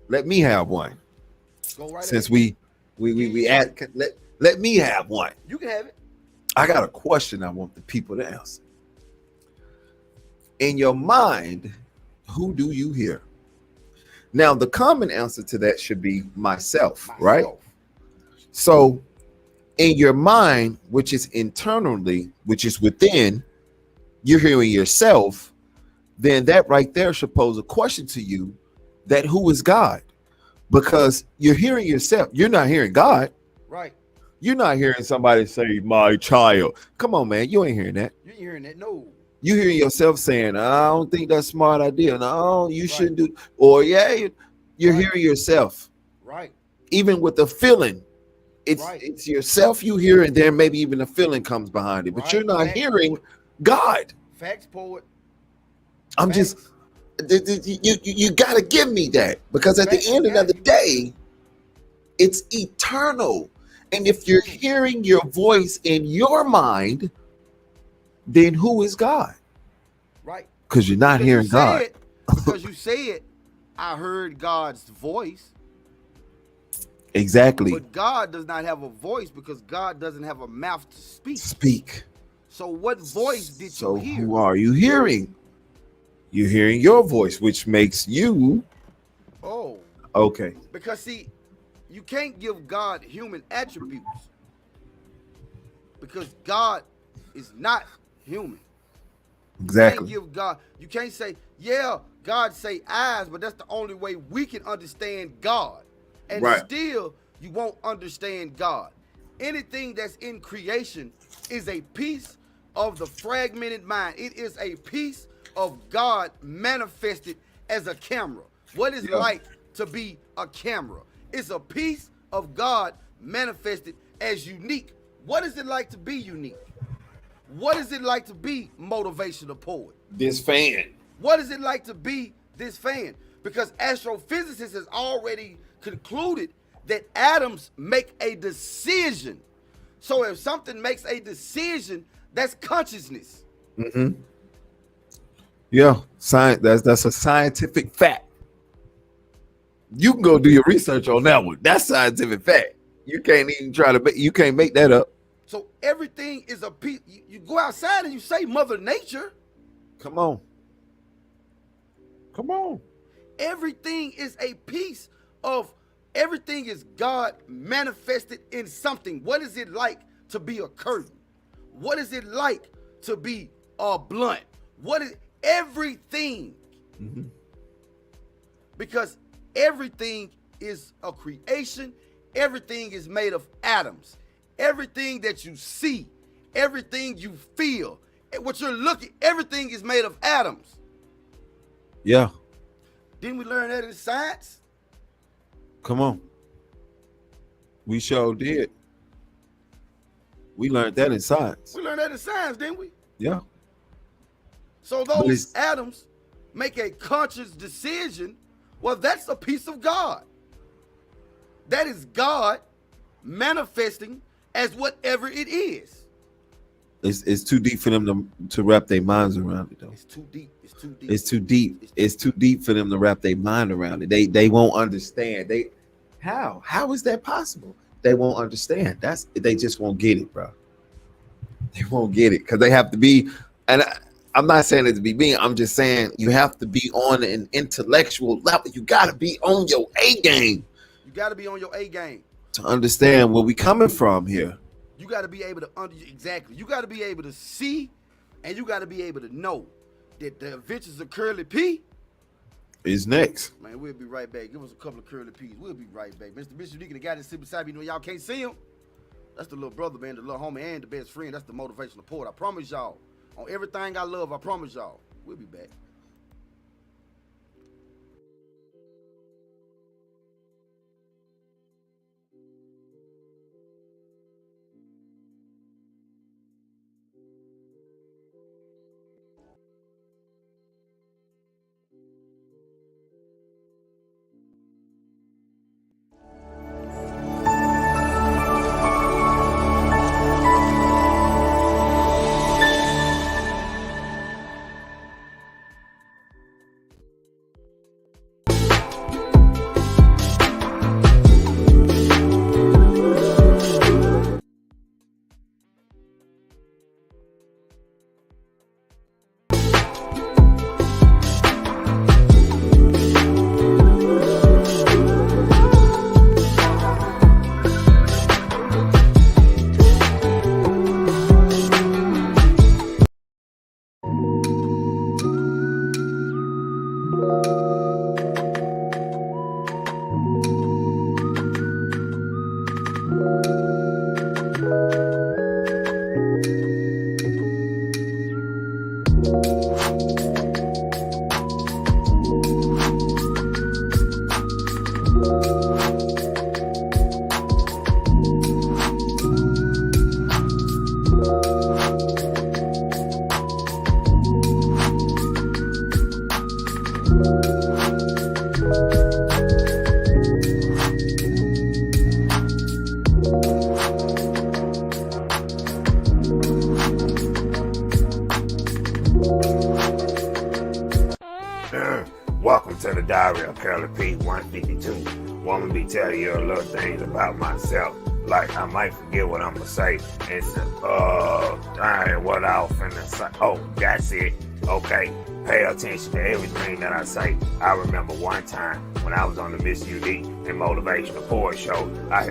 let me have one. Go right Since ahead. we add, let me have one. You can have it. I got a question I want the people to answer. In your mind, who do you hear? Now, the common answer to that should be myself, right? So in your mind, which is internally, which is within, you're hearing yourself, then that right there should pose a question to you that who is God? Because you're hearing yourself. You're not hearing God. Right. You're not hearing somebody say, my child. Come on, man. You ain't hearing that. You ain't hearing that. No. You hearing yourself saying, I don't think that's a smart idea. No, you shouldn't do. Or yeah, you're hearing yourself. Right. Even with the feeling. It's yourself you hear, and then maybe even a feeling comes behind it. But you're not hearing God. Facts, poet. I'm just, you got to give me that. Because at the end of the day, it's eternal. And if you're hearing your voice in your mind, then who is God? Right. Because you're not hearing God. Because you said, I heard God's voice. Exactly. But God does not have a voice because God doesn't have a mouth to speak. So what voice did you hear? Who are you hearing? You're hearing your voice, which makes you. Oh. Okay. Because see, you can't give God human attributes. Because God is not human. Exactly. You can't give God, you can't say, yeah, God say eyes, but that's the only way we can understand God. And Right. still, you won't understand God. Anything that's in creation is a piece of the fragmented mind. It is a piece of God manifested as a camera. What is like to be a camera? It's a piece of God manifested as unique. What is it like to be unique? What is it like to be motivational poet? This fan. What is it like to be this fan? Because astrophysicists has already concluded that atoms make a decision. So if something makes a decision, that's consciousness. Mm-hmm. Yeah, science. That's a scientific fact. You can go do your research on that one. That's scientific fact. You can't even try to you can't make that up. So everything is a piece. You go outside and you say Mother Nature. Come on. Come on. Everything is a piece of, everything is God manifested in something. What is it like to be a curtain? What is it like to be a blunt? What is everything? Mm-hmm. Because everything is a creation. Everything is made of atoms. Everything that you see, everything you feel, what you're looking, everything is made of atoms. Yeah. Didn't we learn that in science? Come on. We sure did. We learned that in science. We learned that in science, didn't we? Yeah. So those atoms make a conscious decision. Well, that's a piece of God. That is God manifesting as whatever it is. It's too deep for them to wrap their minds around it, though. It's too deep. It's too deep. It's too deep. It's too deep for them to wrap their mind around it. They won't understand. How is that possible? They won't understand. They just won't get it, bro. They won't get it because they have to be. And I'm not saying it to be mean. I'm just saying you have to be on an intellectual level. You got to be on your A game. You got to be on your A game to understand where we coming from here. You got to be able to exactly. You got to be able to see, and you got to be able to know that the Adventures of Curly P is next. Man, we'll be right back. Give us a couple of Curly P's. We'll be right back. Mr. MrUnique, the guy that sits beside me, you know y'all can't see him. That's the little brother, man, the little homie, and the best friend. That's the motivational poet. I promise y'all. On everything I love, I promise y'all. We'll be back. Welcome to the Diary of Curly P 152. Want me to tell you a little things about myself. Like I might forget what I'm gonna say. It's dang, what I was finna say. Oh, that's it. Okay, pay attention to everything that I say. I remember one time when I was on the MrUnique and Motivational Poet show. I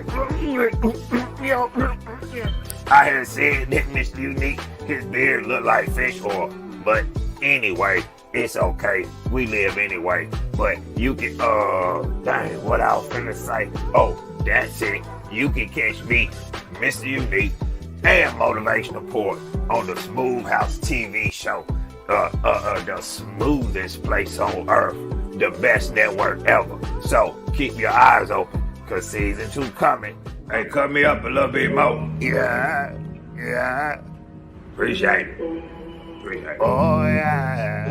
had said that MrUnique his beard look like fish oil. But anyway, it's okay. We live anyway. But you can, dang, what I was finna say. Oh, that's it. You can catch me, Mr. Unique, and Motivational Port on the Smooth House TV show. The smoothest place on earth. The best network ever. So keep your eyes open, cause season 2 coming. Hey, cut me up a little bit more. Yeah. Appreciate it. Oh, yeah.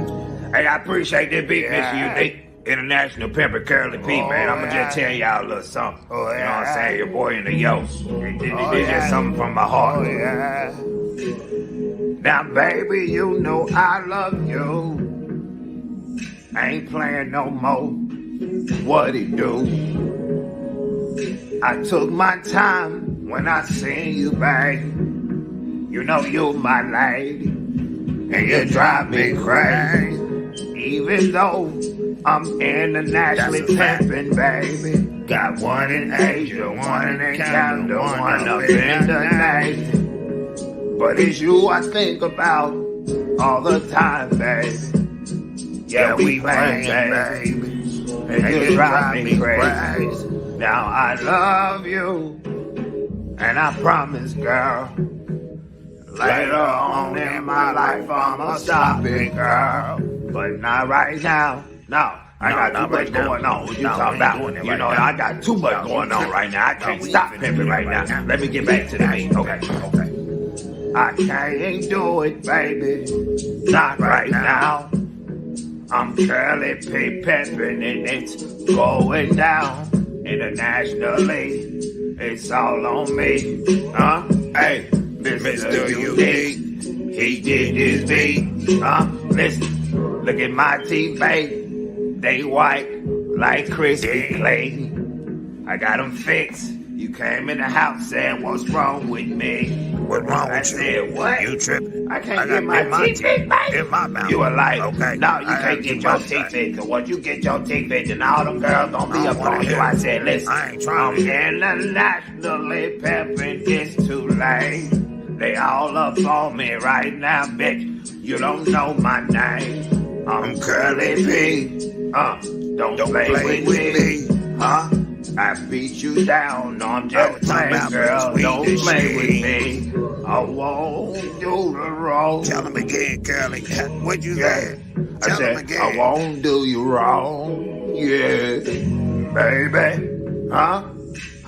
Hey, I appreciate this beat, Mr. Unique. International Pimper Curly P, man. I'ma just tell y'all a little something. You know what I'm saying? Your boy in the yo. It's just something from my heart. Now, baby, you know I love you. I ain't playing no more. What it do? I took my time when I seen you, babe. You know you my lady, and you drive me crazy. Even though I'm internationally pimping, baby. Got one in Asia, one in Canada, one up in the Navy. But it's you I think about all the time, baby. Yeah, we playing, baby. And you drive me crazy. Now I love you, and I promise, girl, later on in my life I'ma stop it, girl. But not right now. No, I got too much going on. What you talking about? You know, I got too much going on right now. I can't stop pimping right now. Let me get back to the beat. Okay. I can't do it, baby. Not right now. I'm Curly P pimping and it's going down. Internationally, it's all on me. Hey, Mr. Unique, he did his beat. Listen, look at my teeth, babe. They white like crispy clay. I got them fixed. You came in the house saying, what's wrong with me? What's wrong with you? I said, what? You tripping? I can't get my teeth fixed, babe. In my mouth. You a liar. Okay. No, you can't get your teeth fixed. Cause once you get your teeth fixed, then all them girls gonna be up on you. I said, listen, I ain't trying to. internationally pimping, it's too late. They all up on me right now, bitch. You don't know my name. I'm Curly P. Don't play with me. I beat you down. No, I'm just playing, girl. Don't play with me. I won't do the wrong. Tell him again, Curly. What'd you say? I said, I won't do you wrong. Yeah, baby.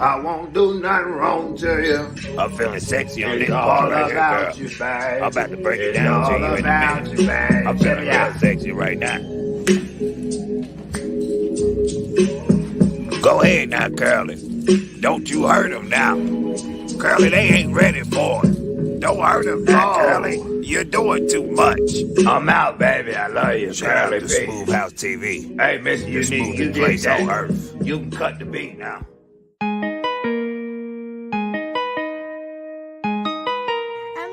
I won't do nothing wrong to you. I'm feeling sexy on this It's part all right about here, you, girl. babe. I'm about to break it It's down to all you in a about minute. you, babe. I'm feeling Check it out. real sexy right now. Go ahead now, Curly. Don't you hurt them now. Curly, they ain't ready for it. Don't hurt them now, Curly. You're doing too much. I'm out, baby. I love you, Shout out Curly to P. Smooth House TV. Hey, Mr. The Unique, you smoothest did place that. on earth. You can cut the beat now.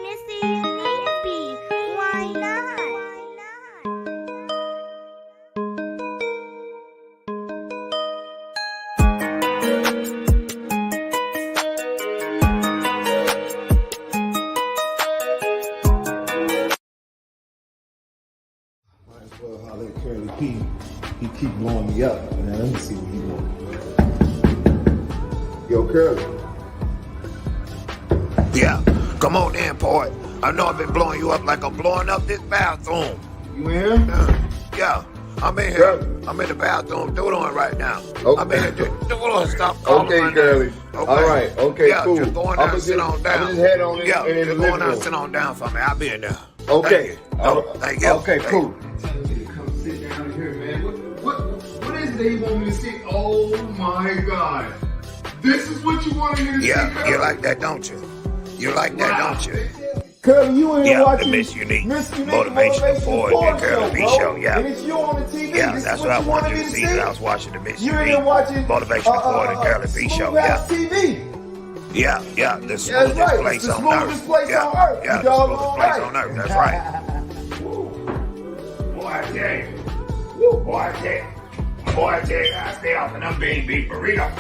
Mr. Unique, why not? Well, holler at Curly P. He keep blowing me up. Man, let me see what he wants. Yo, Curly. Yeah, come on in, boy. I know I've been blowing you up like I'm blowing up this bathroom. You in here? Yeah, I'm in here. Curly. I'm in the bathroom doodling right now. Okay. I'm in here doodling. Stop calling my Okay, name. Curly. Okay. All right. Okay, yeah, cool. just go on down, sit on down. I'm just head on in, yeah, in the just go living on down, room. sit on down for me. I'll be in there. Okay. Thank you. No, thank you. Okay, Thank cool. you. Come sit down here, man. What is it that you want me to see? Oh my God. This is what you wanted me to see, Yeah, Curly? you like that, don't you? You like that, don't you? Curly, you in here Yeah, watching the MrUnique MrUnique Motivational for Motivational the Curly P bro. show, yeah. And it's you on the TV. Yeah, This that's is what I you wanted me you to see. I was watching the You're in here MrUnique watching Motivational for the Curly P show, Smooth yeah. House TV. Yeah, the That's smoothest right. place It's the on smoothest earth. place yeah, on earth. yeah, You the doggone smoothest place right. on earth. That's right. Boy, I tell you. Boy, I tell you. I stay off of them bean beef burrito.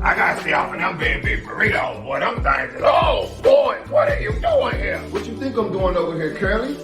I gotta stay off of them big burritos, boy. Them things. Oh, boy, what are you doing here? What you think I'm doing over here, Curly?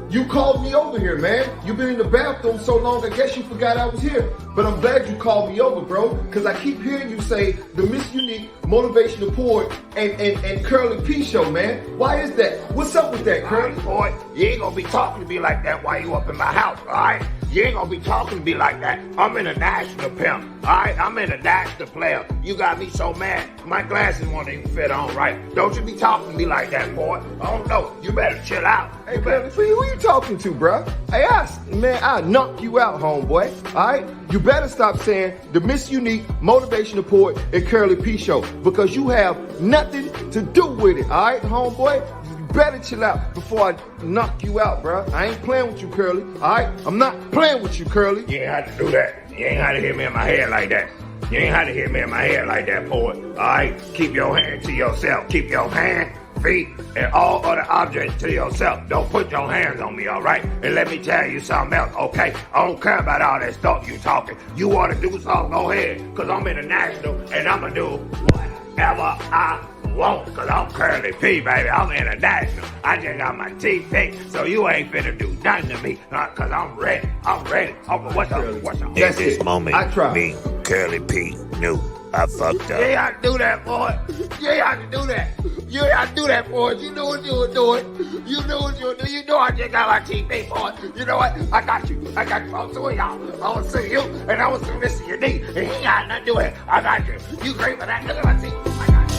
You called me over here, man. You've been in the bathroom so long, I guess you forgot I was here. But I'm glad you called me over, bro, because I keep hearing you say the MrUnique Motivational Poet and Curly P show, man. Why is that? What's up with that, Curly? Boy, you ain't gonna be talking to me like that while you up in my house, all right? You ain't gonna be talking to me like that. I'm in a national pimp, all right? I'm in a national player. You got me so mad, my glasses won't even fit on right. Don't you be talking to me like that, boy. I don't know. You better chill out. Hey, Curly, who you talking to, bro? Hey, I'll knock you out, homeboy, all right? You better stop saying the MrUnique Motivational Poet and Curly P show, because you have nothing to do with it, all right, homeboy? You better chill out before I knock you out, bro. I ain't playing with you, Curly, all right? I'm not playing with you, Curly. You ain't had to do that. You ain't had to hit me in my head like that. You ain't had to hit me in my head like that, poet. All right? Keep your hand to yourself. Keep your hand, feet, and all other objects to yourself. Don't put your hands on me, all right? And let me tell you something else, okay? I don't care about all that stuff you talking. You want to do something, go ahead, because I'm international, and I'm going to do whatever I want, because I'm Curly P, baby. I'm international. I just got my teeth picked, so you ain't finna do nothing to me, because I'm ready. I'm ready. Okay, what's up? In this moment, me, Curly P, knew I fucked up. You ain't have to do that, boy. You ain't have to do that. You ain't have to do that, boy. You know what you were doing. You know what you were doing. You know I just got my teeth picked, boy. You know what? I got you. I got you. I'm suing y'all. I want to sue you, and I want to sue MrUnique. And he ain't got nothing to do with it. I got you. You great for that. Look at my teeth. I got you.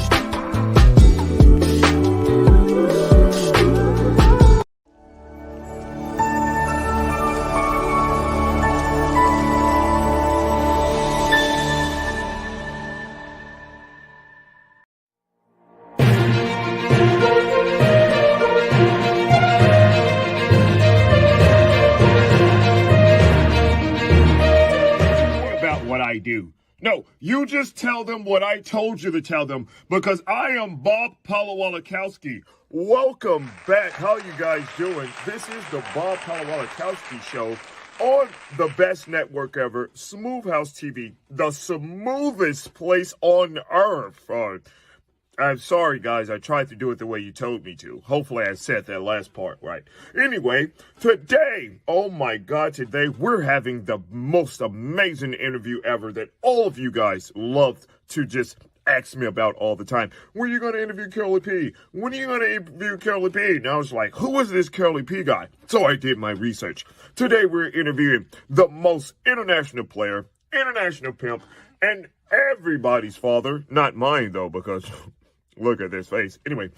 I do. No, you just tell them what I told you to tell them, because I am Bob Palawalakowski. Welcome back. How you guys doing? This is the Bob Palawalakowski show on the best network ever, Smooth House TV, the smoothest place on earth. I'm sorry, guys. I tried to do it the way you told me to. Hopefully I said that last part right. Anyway, today, oh my God, today we're having the most amazing interview ever that all of you guys love to just ask me about all the time. When are you going to interview Curly P? When are you going to interview Curly P? And I was like, who is this Curly P guy? So I did my research. Today we're interviewing the most international player, international pimp, and everybody's father. Not mine, though, because... look at this face. Anyway,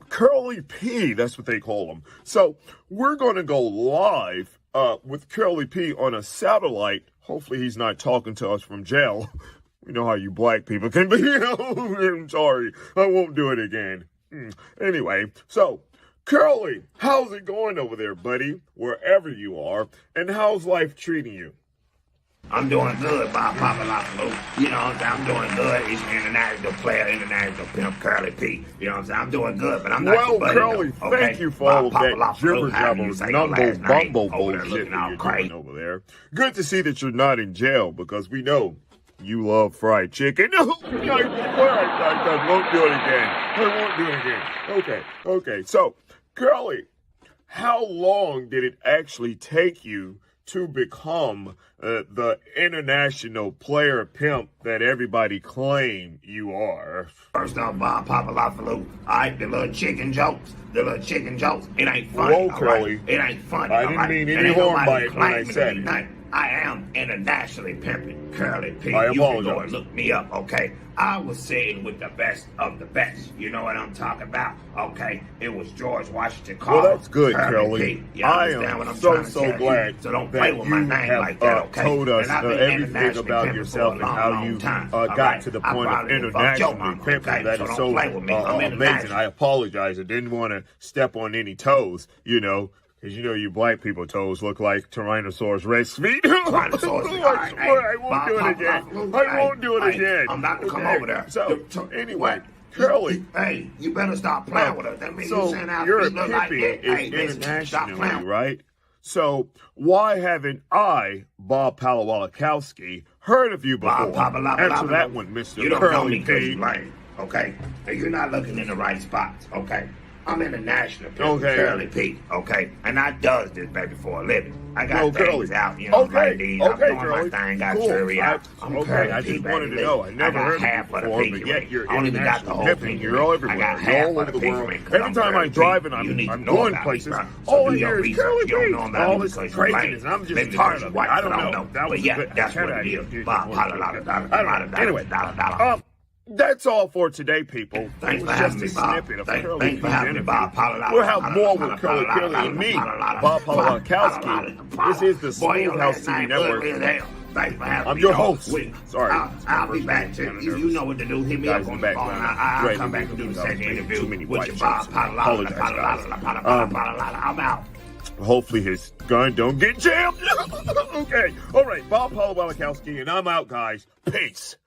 Curly P, that's what they call him. So we're going to go live with Curly P on a satellite. Hopefully he's not talking to us from jail. We know how you black people can be. I'm sorry. I won't do it again. Anyway, so Curly, how's it going over there, buddy? Wherever you are. And how's life treating you? I'm doing good, Bob Papalopoulos. You know what I'm saying? I'm doing good. He's an international player, international pimp, Curly P. You know what I'm saying? I'm doing good, but I'm not your buddy, Curly, though, okay? Thank you for all of that jibber jabber, bumble bullshit that you're doing over there. Good to see that you're not in jail, because we know you love fried chicken. I won't do it again. I won't do it again. Okay. So, Curly, how long did it actually take you to become the international player pimp that everybody claim you are? First off, Bob Papalopoulos, the little chicken jokes. It ain't funny. Whoa, Curly. Right? It ain't funny. I didn't mean any harm by it when I said it. I am internationally pimping Curly P. I You can apologize. go and look me up, okay? I was sitting with the best of the best. You know what I'm talking about, okay? It was George Washington Carver. Well, that's good, Curly. I am so glad so don't play that with you my name have like that, okay? told us everything internationally about pimping yourself for and a how long you time, got to the point of internationally pimping. That is so amazing. I apologize. I didn't want to step on any toes, you know. Because you know you black people toes look like Tyrannosaurus Rex feet. I won't do it again. I won't do it again. I'm not to come over there. So, anyway, Curly. Hey, you better stop playing with us. That means so you send out your people like that. Pimping is internationally, right? So why haven't I, Bob Palawalakowski, heard of you before. Answer that one, Mr. You don't know Curly me because P. you lame, okay? And you're not looking in the right spots, okay? I'm international, Okay. Curly P, okay? And I does this, baby, for a living. I got No, things Curly. out, you know, like these. I'm doing Curly. my thing, got Cool. jury out. I'm Curly I P, just baby, wanted to know. I never got heard of half you of the before, pinky but yet ring. you're I don't even got the international whole pimping. pinky You're ring. all I everywhere. got You're half all of over the the pinky world. ring 'cause Every I'm time I Curly drive P. and You need I'm to know going about me, places, bro. So all I do your hear is research. Curly You don't P. know about All me this because you lame. craziness. I'm just Maybe tired because of you it. white, I but don't know. That But was yeah, good. that's Can what I it is. do Bob, this? I don't know. Anyway, that's all for today, people. Thanks It for was having just me, a Bob. snippet of Thanks Curly for P's having me, interview. Bob. We'll have more with Curly and me, Bob Palawakowski. This is the Smooth House TV Network. I'm your host. Sorry. I'll be back to you. You know what to do. Hit me up on the phone. I'll come back and do the second interview with your Bob. I'm out. Hopefully his gun don't get jammed. Okay. All right. Bob Palawakowski, and I'm out, guys. Peace.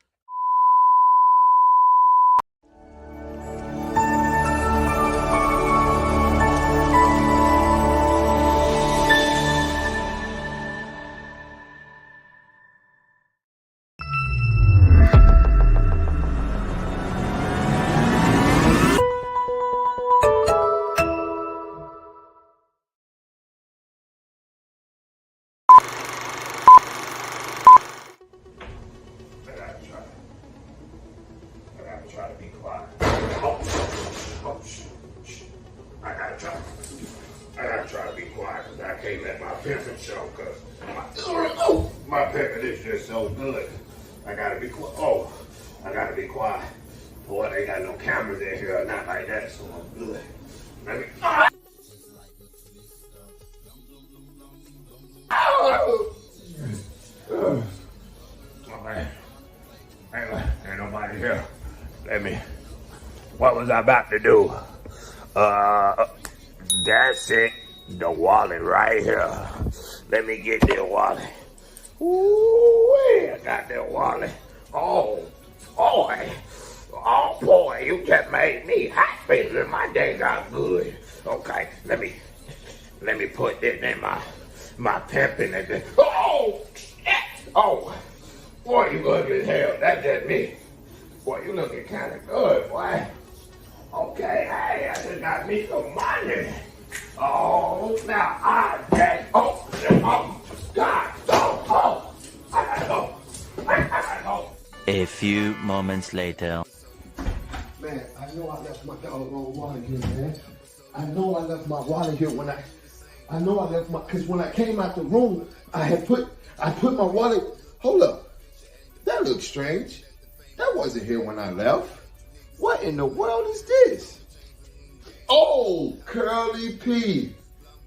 Try to be quiet. I gotta try to be quiet because I can't let my pimping show because my pimping is just so good. I gotta be quiet. I gotta be quiet. Boy, they got no cameras in here or not like that, so I'm good. Let me. Oh man. Ain't nobody here. What was I about to do? That's it. The wallet right here. Let me get that wallet. Ooh, I got that wallet. Oh boy, you just made me happy. My day got good. Okay, let me put this in my pimping and this. Oh, boy, you ugly as hell. That's just me. Boy, you looking kind of good, boy. Okay, hey, I just got me some money. Oh, now I get, God, I gotta go. A few moments later. Man, I know I left my doggone wallet here, man. I know I left my wallet here because when I came out the room, I put my wallet, hold up. That looks strange. That wasn't here when I left. What in the world is this? Oh, Curly P.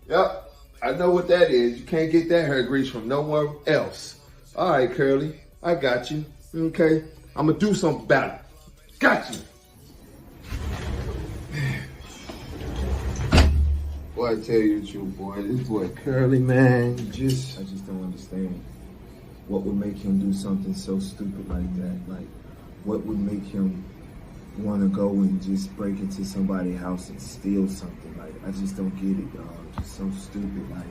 Yep, I know what that is. You can't get that hair grease from nowhere else. All right, Curly, I got you. Okay, I'm gonna do something about it. Got you. Boy, I tell you the truth, boy. This boy Curly, man, I just don't understand. What would make him do something so stupid like that? Like, what would make him want to go and just break into somebody's house and steal something? Like, I just don't get it, dog. Just so stupid, like.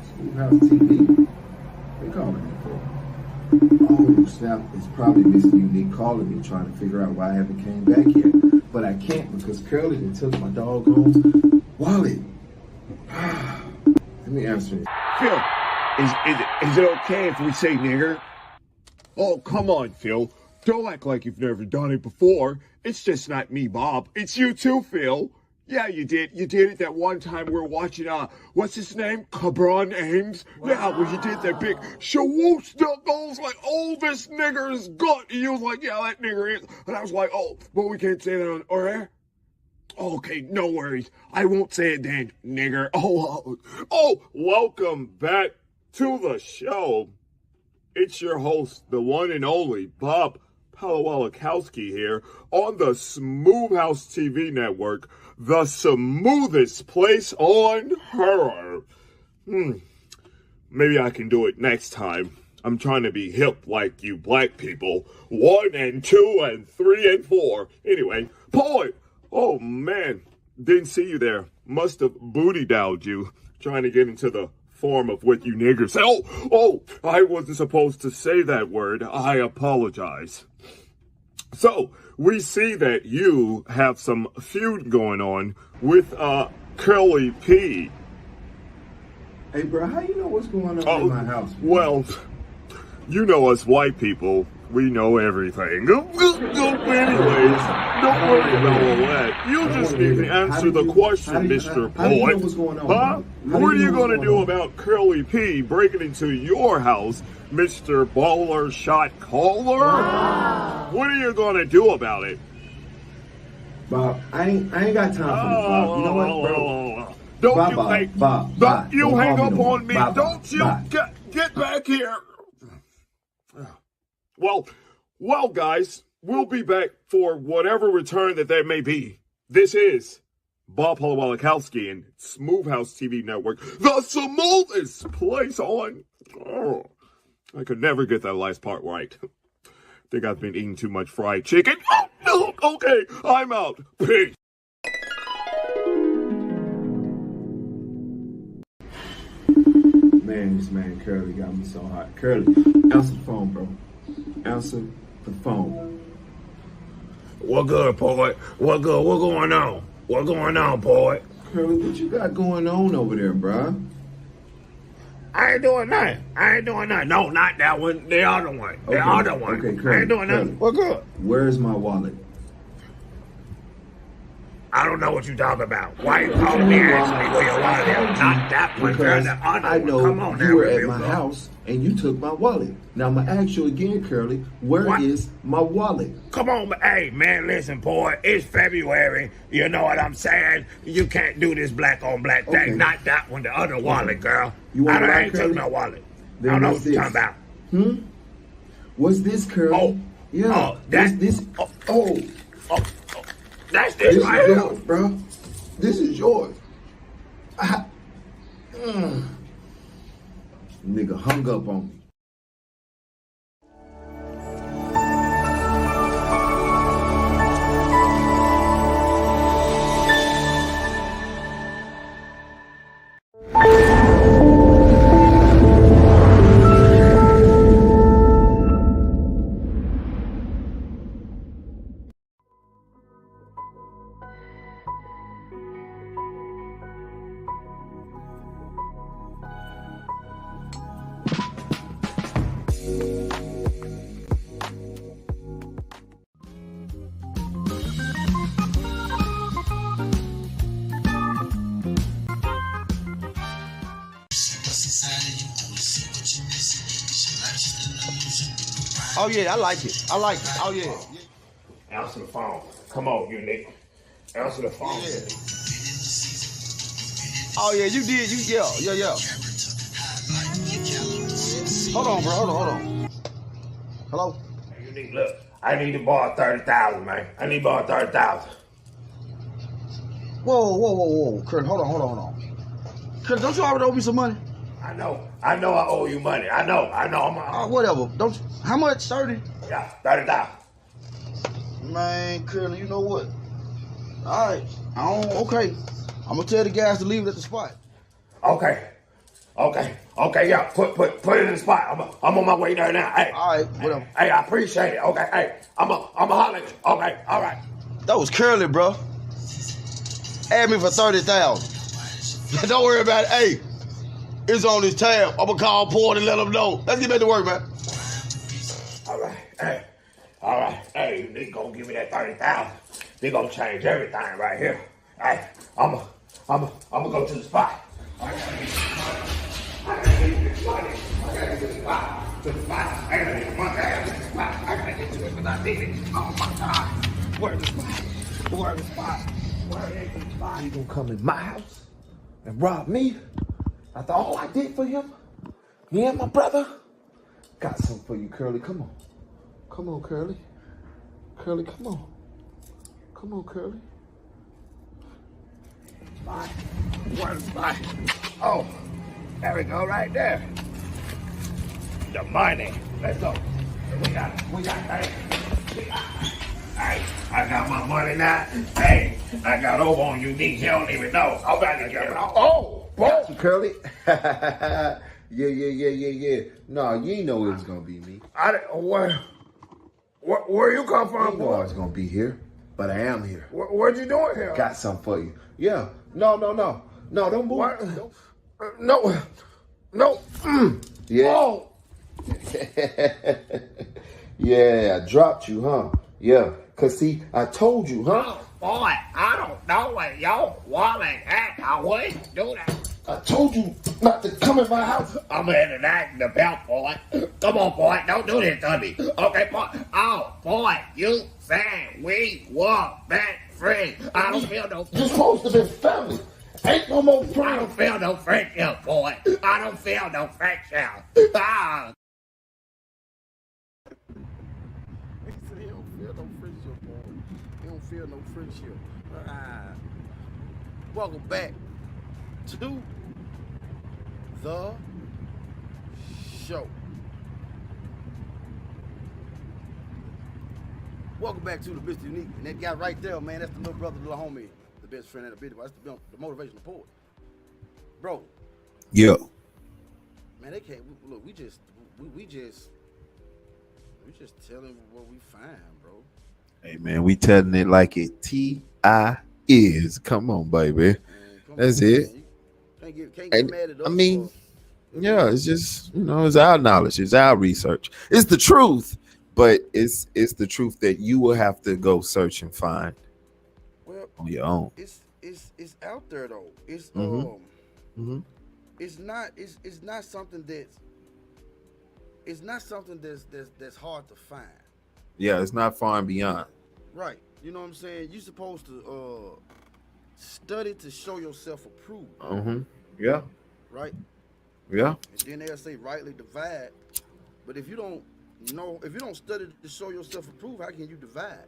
Schoolhouse TV? They calling me for? Oh, snap. It's probably Mr. Unique calling me, trying to figure out why I haven't came back yet. But I can't because Curly done took my doggone wallet. Let me answer it. Phil, is it okay if we say nigger? Oh, come on, Phil. Don't act like you've never done it before. It's just not me, Bob. It's you too, Phil. Yeah, you did. You did it that one time we were watching, what's his name? Cabron Ames? Wow. Yeah, where you did that big shawoosh goes like, oh, this nigger is good. And you was like, yeah, that nigger is. And I was like, oh, but we can't say that on air. Okay, no worries. I won't say it then, nigger. Oh, welcome back to the show. It's your host, the one and only Bob Palawakowski here on the Smooth House TV network, the smoothest place on horror. Maybe I can do it next time. I'm trying to be hip like you black people. 1 and 2 and 3 and 4. Anyway, boy. Oh, man. Didn't see you there. Must have booty-dowed you trying to get into the form of what you niggers say. Oh, I wasn't supposed to say that word. I apologize. So, we see that you have some feud going on with Curly P. Hey, bro, how you know what's going on in my house? Well, you know us white people, we know everything. Anyways, don't worry about all that. You just need to answer the question, Mr. Poet. How do you know what's going on? Huh? What are you going to do about Curly P breaking into your house, Mr. Baller Shot Caller? Wow. What are you going to do about it? Bob, I ain't got time for this, Bob. You know what, bro? Don't you hang up on me. Don't you get back here. Well, guys, we'll be back for whatever return that may be. This is Bob Polowalakowski and Smooth House TV Network, the smoothest place on. Oh, I could never get that last part right. Think I've been eating too much fried chicken. Oh, no, okay, I'm out. Peace. Man, this man Curly got me so hot. Curly, answer the phone, bro. Answer the phone. What good, Poet? What good? What going on? What going on, Poet? Curly, what you got going on over there, bro? I ain't doing nothing. No, not that one. The other one. The other one. Okay, Curly, I ain't doing nothing. What good? Where's my wallet? I don't know what you talking about. Why you calling me asking me where your wallet is? Not that one, girl, the other I one. know Come on you now, were at real my bro. house and you took my wallet. Now I'm gonna ask you again, Curly, where is my wallet? Come on, hey, man, listen, boy. It's February. You know what I'm saying? You can't do this black on black thing. Okay. Not that one, the other wallet, girl. You want I to ain't took no wallet. Then I don't know what's what you're this? talking about. What's this, Curly? Yeah. That's this. That's this right is here. yours, bro. This is yours. Nigga hung up on me. Oh yeah, I like it. Oh yeah. Answer the phone. Come on, Unique. Answer the phone. Yeah. Oh yeah, you did. Yeah. Hold on, bro. Hold on. Hello? Hey, Unique, look. I need to borrow 30,000, man. I need to borrow 30,000. Whoa. Kurt, hold on. Kurt, don't you already owe me some money? I know I owe you money. I know. Whatever. How much? 30? Yeah, 30,000. Man, Curly, you know what? All right. Okay. I'm gonna tell the guys to leave it at the spot. Okay, yeah. Put it in the spot. I'm on my way there now. Hey. All right, whatever. Hey, I appreciate it. Okay, hey. I'm a holler at you. Okay, all right. That was Curly, bro. Add me for 30,000. Don't worry about it. Hey, it's on this tab. I'm gonna call Port and let him know. Let's get back to work, man. All right. Hey, they gonna give me that 30,000. They gonna change everything right here. Hey, I'm gonna go to the spot. I gotta get this money. I gotta get this money. To the spot. I gotta get the money. I gotta get the spot. I gotta get to it because I need it. Oh my God. Where's the spot? Where is the spot? You gonna come in my house and rob me? After all I did for him? Me and my brother? Got something for you, Curly. Come on. Come on, Curly. Curly, come on. Come on, Curly. Spot. Where's the spot? Oh, there we go, right there. The money. Let's go. We got Hey, I got my money now. Hey, I got over on Unique. You don't even know. I'm about to get it. Oh, Got you, Curly. Yeah. No, you ain't know it was gonna be me. Where you come from, You know I was gonna be here, but I am here. What you doing here? Got something for you. Yeah. No, don't move. What? Don't. No. Yeah. Oh. Yeah, I dropped you, huh? Yeah. Cause see, I told you, huh? Oh, boy, I don't know what y'all want like that. I wouldn't do that. I told you not to come in my house. I'm heading that in the belt, boy. Come on, boy. Don't do this to me. Okay, boy. Oh, boy. You said we were best friends. I don't feel no... You're supposed to be family. Ain't no more friends. I don't feel no friendship, boy. I don't feel no friendship. Ah. He said he don't feel no friendship, boy. He don't feel no friendship. Welcome back to the show. Welcome back to the Mr. Unique. And that guy right there, man, that's the little brother, the little homie, the best friend of the video. That's the motivational poet. Bro. Yeah. Man, they can't look, we just telling what we find, bro. Hey man, we telling it like it T.I. is. Come on, baby. That's it. Can't get mad at us. I mean, yeah, it's just, it's our knowledge, it's our research. It's the truth, but it's the truth that you will have to go search and find on your own. It's out there though. It's it's not something that's hard to find. Yeah, it's not far and beyond. Right. You know what I'm saying? You're supposed to study to show yourself approved. Yeah. Right? Yeah. And then they'll say rightly divide. But if you don't study to show yourself approved, how can you divide?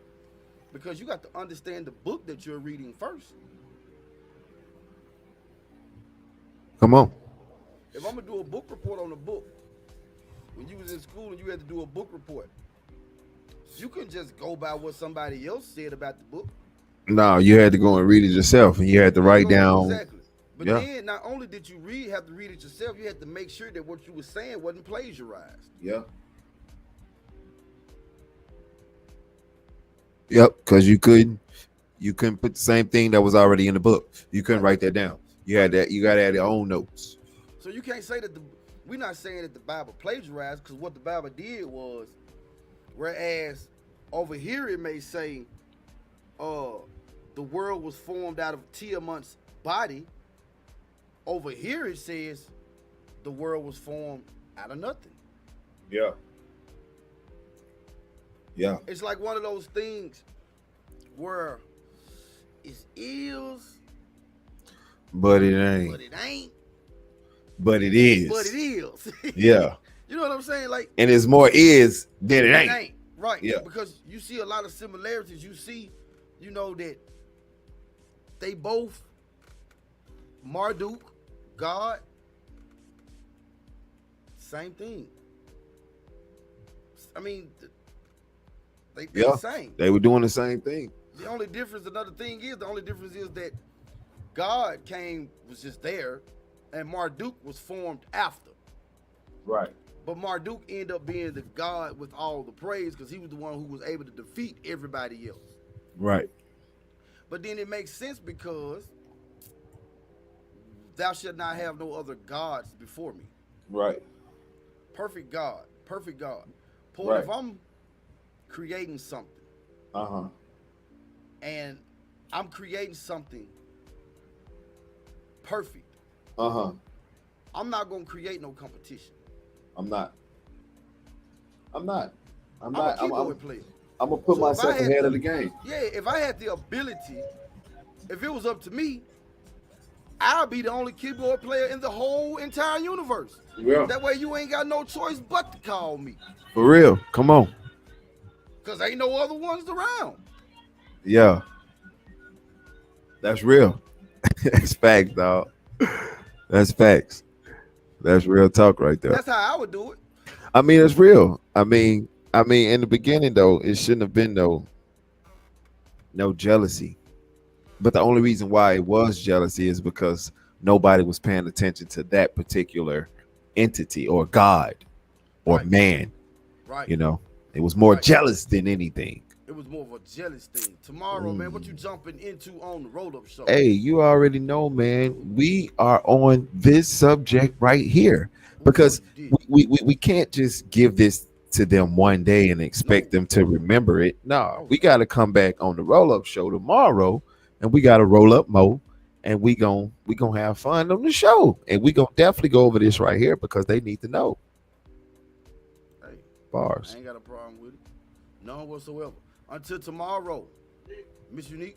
Because you got to understand the book that you're reading first. Come on. If I'm gonna do a book report on a book, when you was in school and you had to do a book report, you couldn't just go by what somebody else said about the book. No, you had to go and read it yourself, and you had to write down. Exactly. But then not only did you have to read it yourself, you had to make sure that what you were saying wasn't plagiarized. Yeah. Yep, because you couldn't put the same thing that was already in the book. You couldn't write that down. You gotta add your own notes. So you can't say that we're not saying that the Bible plagiarized, because what the Bible did was, whereas over here it may say the world was formed out of Tiamat's body, over here it says the world was formed out of nothing. Yeah. Yeah. It's like one of those things where it is, but it ain't. but it ain't, but it is. but it is. Yeah. You know what I'm saying? Like, and it's more is than it ain't. Right. Yeah. Because you see a lot of similarities. You see, that they both, Marduk, God, same thing. I mean, they the same. They were doing the same thing. The only difference is that God was just there, and Marduk was formed after. Right. But Marduk ended up being the God with all the praise, because he was the one who was able to defeat everybody else. Right. But then it makes sense, because thou shalt not have no other gods before me. Right. Perfect God. Perfect God. Paul, right. If I'm creating something, and I'm creating something perfect, I'm not gonna create no competition. I'm not. I'm gonna put So myself ahead of the game. Yeah, if I had the ability, if it was up to me, I'll be the only keyboard player in the whole entire universe. Yeah. That way you ain't got no choice but to call me. For real. Come on. Because ain't no other ones around. Yeah. That's real. That's facts, dog. That's facts. That's real talk right there. That's how I would do it. I mean, it's real. I mean, in the beginning though, it shouldn't have been no jealousy. But the only reason why it was jealousy is because nobody was paying attention to that particular entity or God or man. Right. You know, it was more jealous than anything. It was more of a jealous thing. Tomorrow, man, what you jumping into on the roll-up show? Hey, you already know, man. We are on this subject right here because we can't just give this to them one day and expect them to remember it. No, we got to come back on the roll-up show tomorrow, and we got to roll up Mo, and we gonna have fun on the show, and we gonna definitely go over this right here because they need to know. Hey, bars. I ain't got a problem with it, none whatsoever. Until tomorrow, MrUnique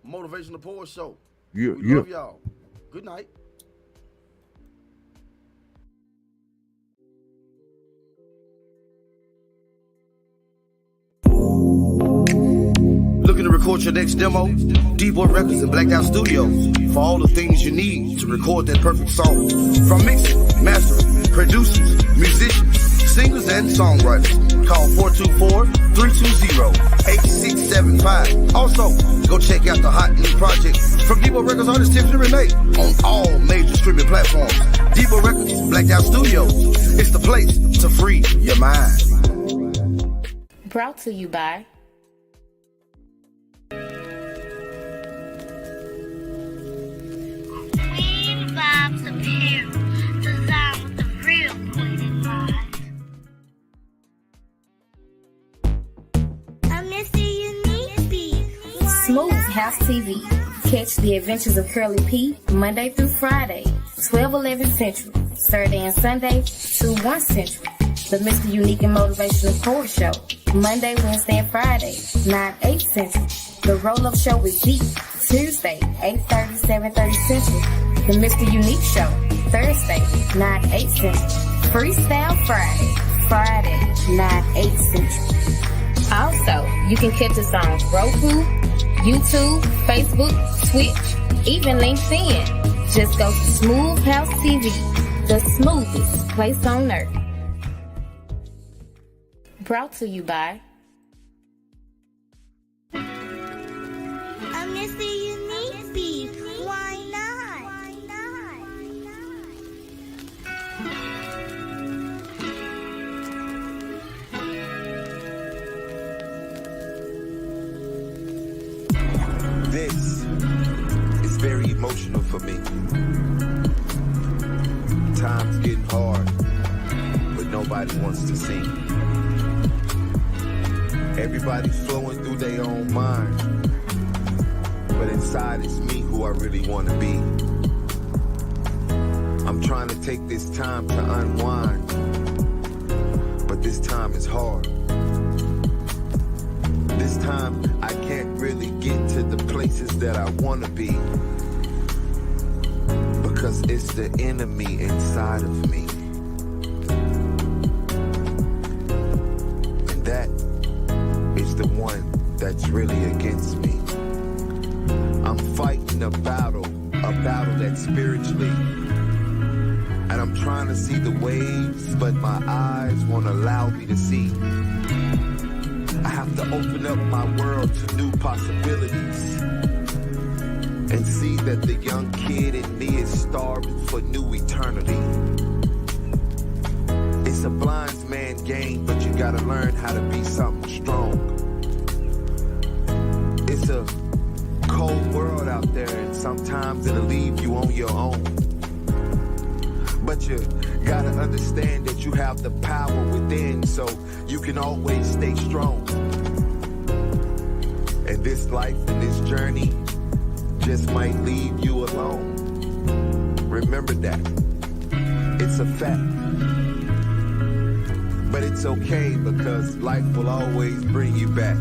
Motivational Poor Show. We love y'all. Good night. Looking to record your next demo? DBoy Records and Blacked Out Studios for all the things you need to record that perfect song. From mixing, mastering, producers, musicians, singers, and songwriters. Call 424-320-8675. Also, go check out the hot new project from DBoy Records artist Tiffany Renee on all major streaming platforms. DBoy Records, Blacked Out Studios. It's the place to free your mind. Brought to you by Queen Vibes Apparel, designed with the real queen in mind. Smooth House TV. Catch the adventures of Curly P Monday through Friday, 12-11 Central, Saturday and Sunday, 2-1 Central. The MrUnique and Motivational Poor Show, Monday, Wednesday, and Friday, 9-8 Central. The Roll-Up Show with Deep, Tuesday, 8:30, 7:30 Central. The MrUnique Show, Thursday, 9-8 Central. Freestyle Friday, 9-8 Central. Also, you can catch us on Roku, YouTube, Facebook, Twitch, even LinkedIn. Just go to Smooth House TV, the smoothest place on earth. Brought to you by MrUnique beat. Why not? This is very emotional for me. Time's getting hard, but nobody wants to see. Everybody's flowing through their own mind, but inside it's me who I really want to be. I'm trying to take this time to unwind, but this time is hard. This time I can't really get to the places that I want to be, because it's the enemy inside of me. And that is the one that's really against me. I'm fighting a battle that's spiritually. And I'm trying to see the waves, but my eyes won't allow me to see. I have to open up my world to new possibilities and see that the young kid in me is starving for new eternity. It's a blind man's game, but you gotta learn how to be something strong. It's a cold world out there, and sometimes it'll leave you on your own. But you gotta understand that you have the power within, so you can always stay strong. And this life and this journey just might leave you alone. Remember that. It's a fact. But it's okay, because life will always bring you back.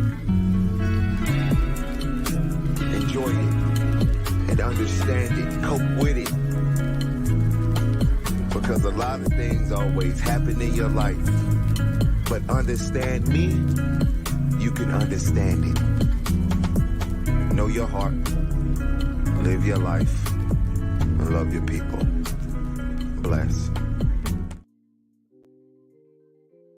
Enjoy it and understand it. Cope with it. Because a lot of things always happen in your life. But understand me, you can understand it. Know your heart, live your life, and love your people. Bless.